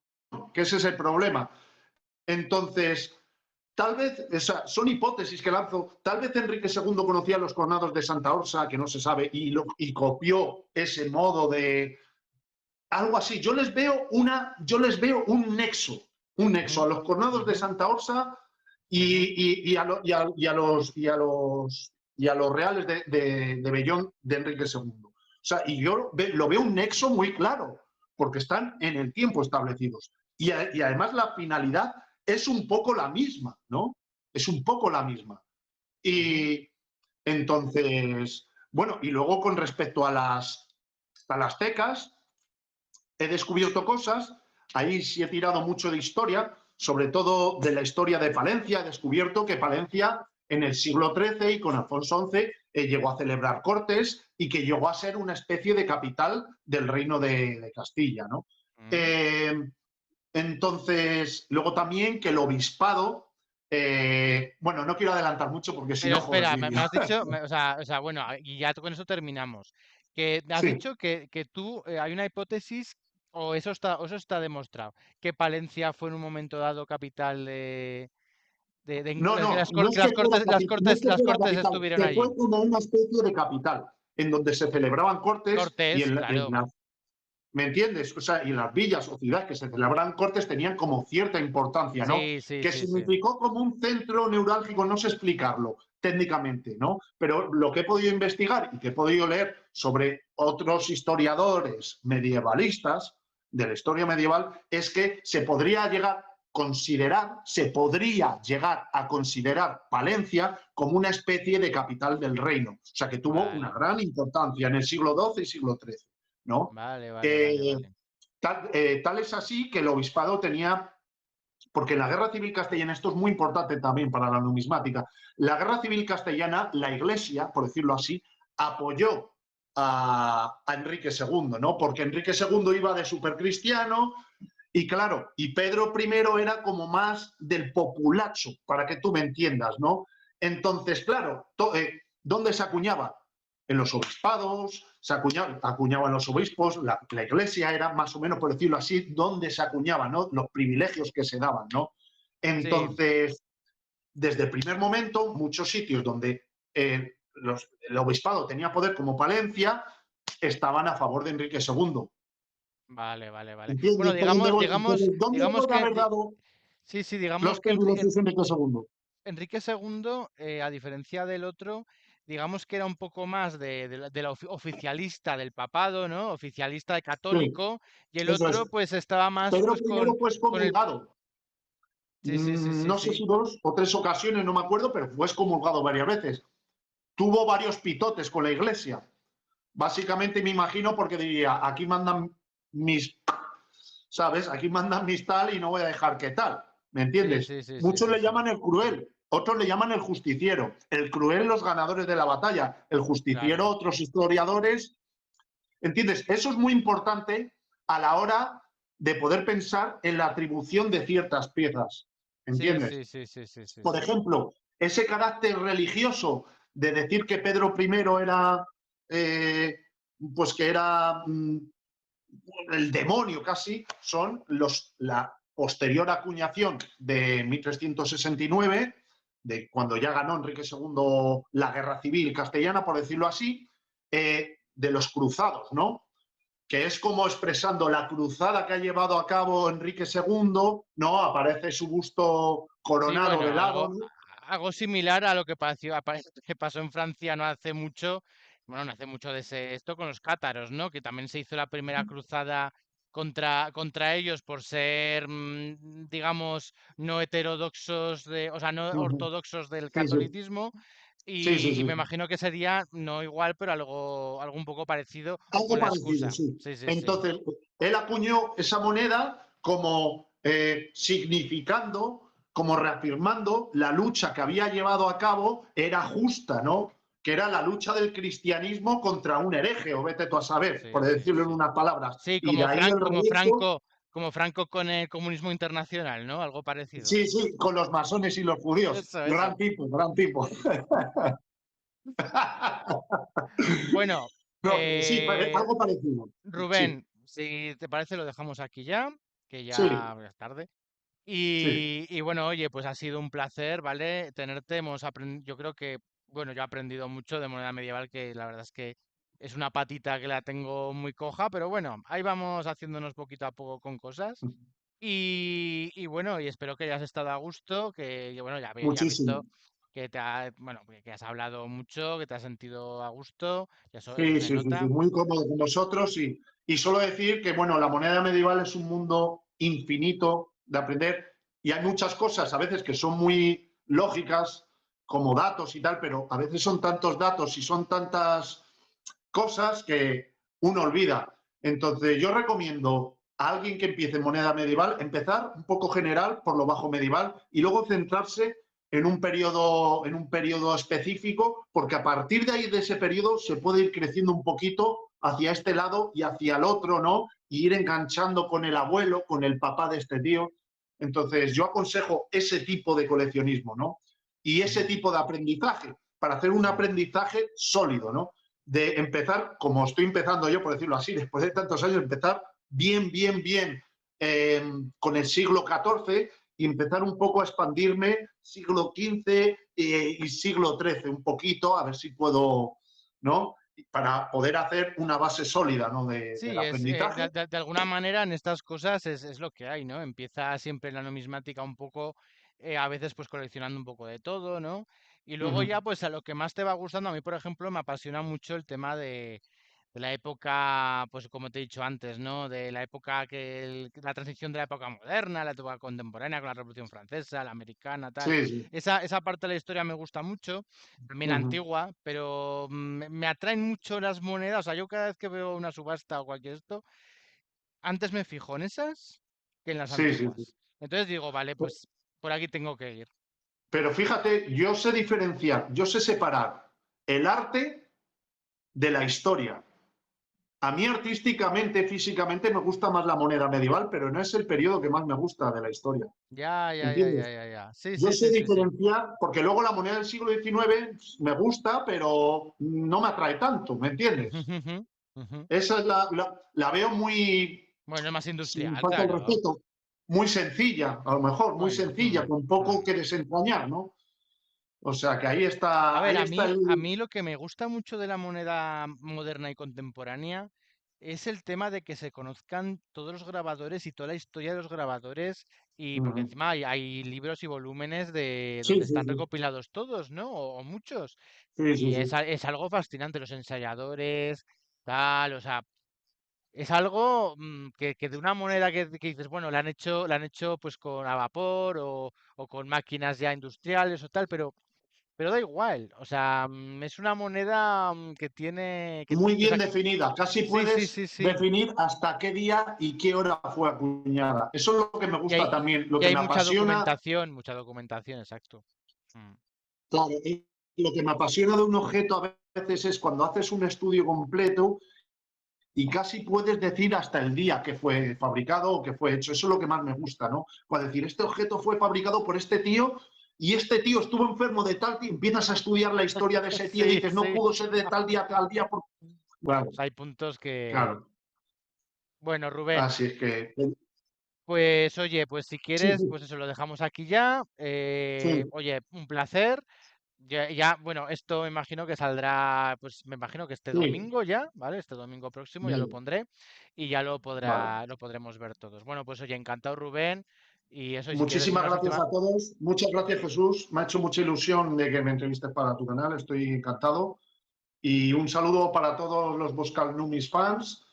que ese es el problema. Entonces, tal vez, o sea, son hipótesis que lanzo, tal vez Enrique II conocía los cornados de Santa Orsa, que no se sabe, y copió ese modo de... Algo así. Yo les veo un nexo a los cornados de Santa Orsa y a los reales de Bellón de Enrique II. O sea, y yo lo veo un nexo muy claro, porque están en el tiempo establecidos. Y además la finalidad es un poco la misma, ¿no? Es un poco la misma. Y entonces, bueno, y luego con respecto a las tecas, he descubierto cosas, ahí sí he tirado mucho de historia, sobre todo de la historia de Palencia. He descubierto que Palencia en el siglo XIII y con Alfonso XI llegó a celebrar cortes y que llegó a ser una especie de capital del reino de Castilla, ¿no? Entonces, luego también que el obispado, bueno, no quiero adelantar mucho porque si no... Espera, me has dicho, o sea, bueno, y ya con eso terminamos. Que has dicho que tú, hay una hipótesis, o eso está demostrado, que Palencia fue en un momento dado capital de las cortes estuvieron allí. Fue como una especie de capital, en donde se celebraban cortes y ¿me entiendes? O sea, y las villas o ciudades que se celebraban cortes tenían como cierta importancia, ¿no? Que significó como un centro neurálgico, no sé explicarlo técnicamente, ¿no? Pero lo que he podido investigar y que he podido leer sobre otros historiadores medievalistas de la historia medieval es que se podría llegar a considerar Palencia como una especie de capital del reino. O sea, que tuvo una gran importancia en el siglo XII y siglo XIII, ¿no? Vale. Tal es así que el obispado tenía... Porque en la Guerra Civil Castellana, esto es muy importante también para la numismática, la Guerra Civil Castellana, la Iglesia, por decirlo así, apoyó a Enrique II, ¿no? Porque Enrique II iba de supercristiano y claro, y Pedro I era como más del populacho, para que tú me entiendas, ¿no? Entonces, claro, ¿dónde se acuñaba? En los obispados, se acuñaba en los obispos, la Iglesia era más o menos, por decirlo así, donde se acuñaban, ¿no? Los privilegios que se daban, ¿no? Entonces, desde el primer momento, muchos sitios donde el obispado tenía poder, como Palencia, estaban a favor de Enrique II. Vale. ¿Entiendes? Bueno, digamos que haber dado digamos los privilegios Enrique II. Enrique II, a diferencia del otro, digamos que era un poco más de la oficialista del papado, ¿no? Oficialista de Sí, católico, y el eso otro es. pues estaba más Pedro pues I fue con el... excomulgado. Sí, sí, sí, sí, No sé sí. si 2 o 3 ocasiones, no me acuerdo, pero fue excomulgado varias veces. Tuvo varios pitotes con la iglesia. Básicamente me imagino porque diría, aquí mandan mis, ¿sabes? Aquí mandan mis tal y no voy a dejar que tal. ¿Me Sí, entiendes? sí, sí, sí, Muchos sí, le sí. llaman el cruel, otros le llaman el justiciero. El cruel, los ganadores de la batalla. El justiciero, Claro. otros historiadores. ¿Entiendes? Eso es muy importante a la hora de poder pensar en la atribución de ciertas piezas. Sí, ¿Entiendes? sí, sí, sí, sí, sí, Por sí. ejemplo, ese carácter religioso de decir que Pedro I era, eh, pues que era el demonio casi, son la posterior acuñación de 1369, de cuando ya ganó Enrique II la guerra civil castellana, por decirlo así, de los cruzados, ¿no? Que es como expresando la cruzada que ha llevado a cabo Enrique II, ¿no? Aparece su busto Sí, coronado bueno, de lado, algo, ¿no? algo similar a lo que que pasó en Francia no hace mucho, bueno, no hace mucho de esto con los cátaros, ¿no? Que también se hizo la primera cruzada contra ellos por ser, digamos, no heterodoxos, o sea, no Uh -huh. ortodoxos del Sí, sí, catolicismo. sí, sí, Y me sí. imagino que sería no igual, pero algo un poco parecido Algo con la parecido, excusa. sí. Sí, sí, sí. Entonces, él acuñó esa moneda como significando, como reafirmando la lucha que había llevado a cabo era justa, ¿no? Que era la lucha del cristianismo contra un hereje, o vete tú a saber, por Sí, sí, decirlo en sí. unas palabras. Sí, Y de ahí el resto, Como Franco con el comunismo internacional, ¿no? Algo parecido. sí, sí, con los masones y los judíos. Eso, Gran eso. tipo, gran tipo. Bueno, No, sí, eh, algo parecido. Sí, Rubén, si te parece, lo dejamos aquí ya, que sí, ya es tarde. sí. Y bueno, oye, pues ha sido un placer, ¿vale? Tenerte, yo creo que, bueno, yo he aprendido mucho de moneda medieval, que la verdad es que es una patita que la tengo muy coja, pero bueno, ahí vamos haciéndonos poquito a poco con cosas. Y bueno, y espero que hayas estado a gusto, bueno, ya he Muchísimo. visto bueno, que has hablado mucho, que te has sentido a gusto, y eso Sí, se sí, sí, sí, nota. muy cómodo con vosotros y solo decir que, bueno, la moneda medieval es un mundo infinito de aprender y hay muchas cosas a veces que son muy lógicas, como datos y tal, pero a veces son tantos datos y son tantas cosas que uno olvida. Entonces, yo recomiendo a alguien que empiece en moneda medieval empezar un poco general por lo bajo medieval y luego centrarse en un periodo específico, porque a partir de ahí, de ese periodo, se puede ir creciendo un poquito hacia este lado y hacia el otro, ¿no? Y ir enganchando con el abuelo, con el papá de este tío. Entonces, yo aconsejo ese tipo de coleccionismo, ¿no? Y ese Ujú, tipo de aprendizaje, para hacer un ujú. aprendizaje sólido, ¿no? De empezar, como estoy empezando yo, por decirlo así, después de tantos años, empezar bien, bien, bien con el siglo XIV y empezar un poco a expandirme siglo XV y siglo XIII, un poquito, a ver si puedo, ¿no? Para poder hacer una base sólida, ¿no? Del Sí, aprendizaje. de alguna manera en estas cosas es lo que hay, ¿no? Empieza siempre la numismática un poco, a veces pues coleccionando un poco de todo, ¿no? Y Uh luego -huh. ya pues a lo que más te va gustando, a mí por ejemplo me apasiona mucho el tema de la época, pues como te he dicho antes, ¿no? De la época la transición de la época moderna, la época contemporánea con la Revolución Francesa, la americana, tal. Sí, sí. Esa parte de la historia me gusta mucho, también Uh -huh. antigua, pero me atraen mucho las monedas. O sea, yo cada vez que veo una subasta o cualquier esto, antes me fijo en esas que en las Sí, sí, sí. antiguas. Entonces digo, vale, pues por aquí tengo que ir. Pero fíjate, yo sé diferenciar, yo sé separar el arte de la historia. A mí artísticamente, físicamente, me gusta más la moneda medieval, pero no es el periodo que más me gusta de la historia. Ya, ya, ya, ya, ¿Entiendes? ya, ya. Sí, Yo sí, sé sí, sí, sí. diferenciar, porque luego la moneda del siglo XIX me gusta, pero no me atrae tanto, ¿me entiendes? Ujú, ujú. Esa es la veo muy, Bueno, es más sin industrial, falta de claro. respeto, muy sencilla, a lo mejor, muy Bueno, sencilla, con poco que desentrañar, ¿no? O sea que A ver, ahí está a el... mí lo que me gusta mucho de la moneda moderna y contemporánea es el tema de que se conozcan todos los grabadores y toda la historia de los grabadores, y porque Ujú. encima hay libros y volúmenes de Sí, donde sí, están sí. recopilados todos, ¿no? O muchos. Sí, sí, Y sí. es algo fascinante, los ensayadores, tal, o sea, es algo que de una manera que dices, bueno, la han hecho pues con a vapor o con máquinas ya industriales o tal, pero da igual, o sea, es una moneda que tiene, Muy o bien sea, definida. Casi sí, sí, puedes sí, sí. definir hasta qué día y qué hora fue acuñada. Eso es lo que me Y gusta hay, también, lo y que hay me apasiona. mucha documentación, exacto. Mm. Claro, lo que me apasiona de un objeto a veces es cuando haces un estudio completo y casi puedes decir hasta el día que fue fabricado o que fue hecho. Eso es lo que más me gusta, ¿no? Para decir, este objeto fue fabricado por este tío y este tío estuvo enfermo de tal tío, empiezas a estudiar la historia de ese tío y Sí, dices, no sí. pudo ser de tal día a tal día. Claro, Hay puntos que... claro. Bueno, Rubén, Así es que, pues oye, pues si sí, quieres, pues eso lo dejamos aquí ya. sí, Oye, un placer. Ya, bueno, esto me imagino que saldrá, pues me imagino que este sí, domingo ya, ¿vale? Este domingo próximo ya lo bien, pondré y ya vale. lo podremos ver todos. Bueno, pues oye, encantado, Rubén. Y eso, y si quieres decir Muchísimas una gracias última... a todos. Muchas gracias, Jesús. Me ha hecho mucha ilusión de que me entrevistes para tu canal. Estoy encantado. Y un saludo para todos los Boscal Numis fans.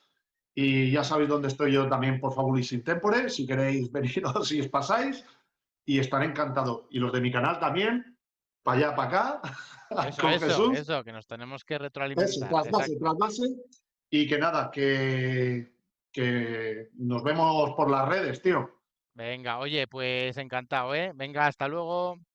Y ya sabéis dónde estoy yo también por Fabulis in Tempore. Si queréis veniros si os pasáis. Y estaré encantado. Y los de mi canal también. Para allá, para acá. Con Jesús. Eso, que nos tenemos que Eso, retroalimentar. trasvase, Exacto. trasvase. Y que nada, que nos vemos por las redes, tío. Venga, oye, pues encantado, ¿eh? Venga, hasta luego.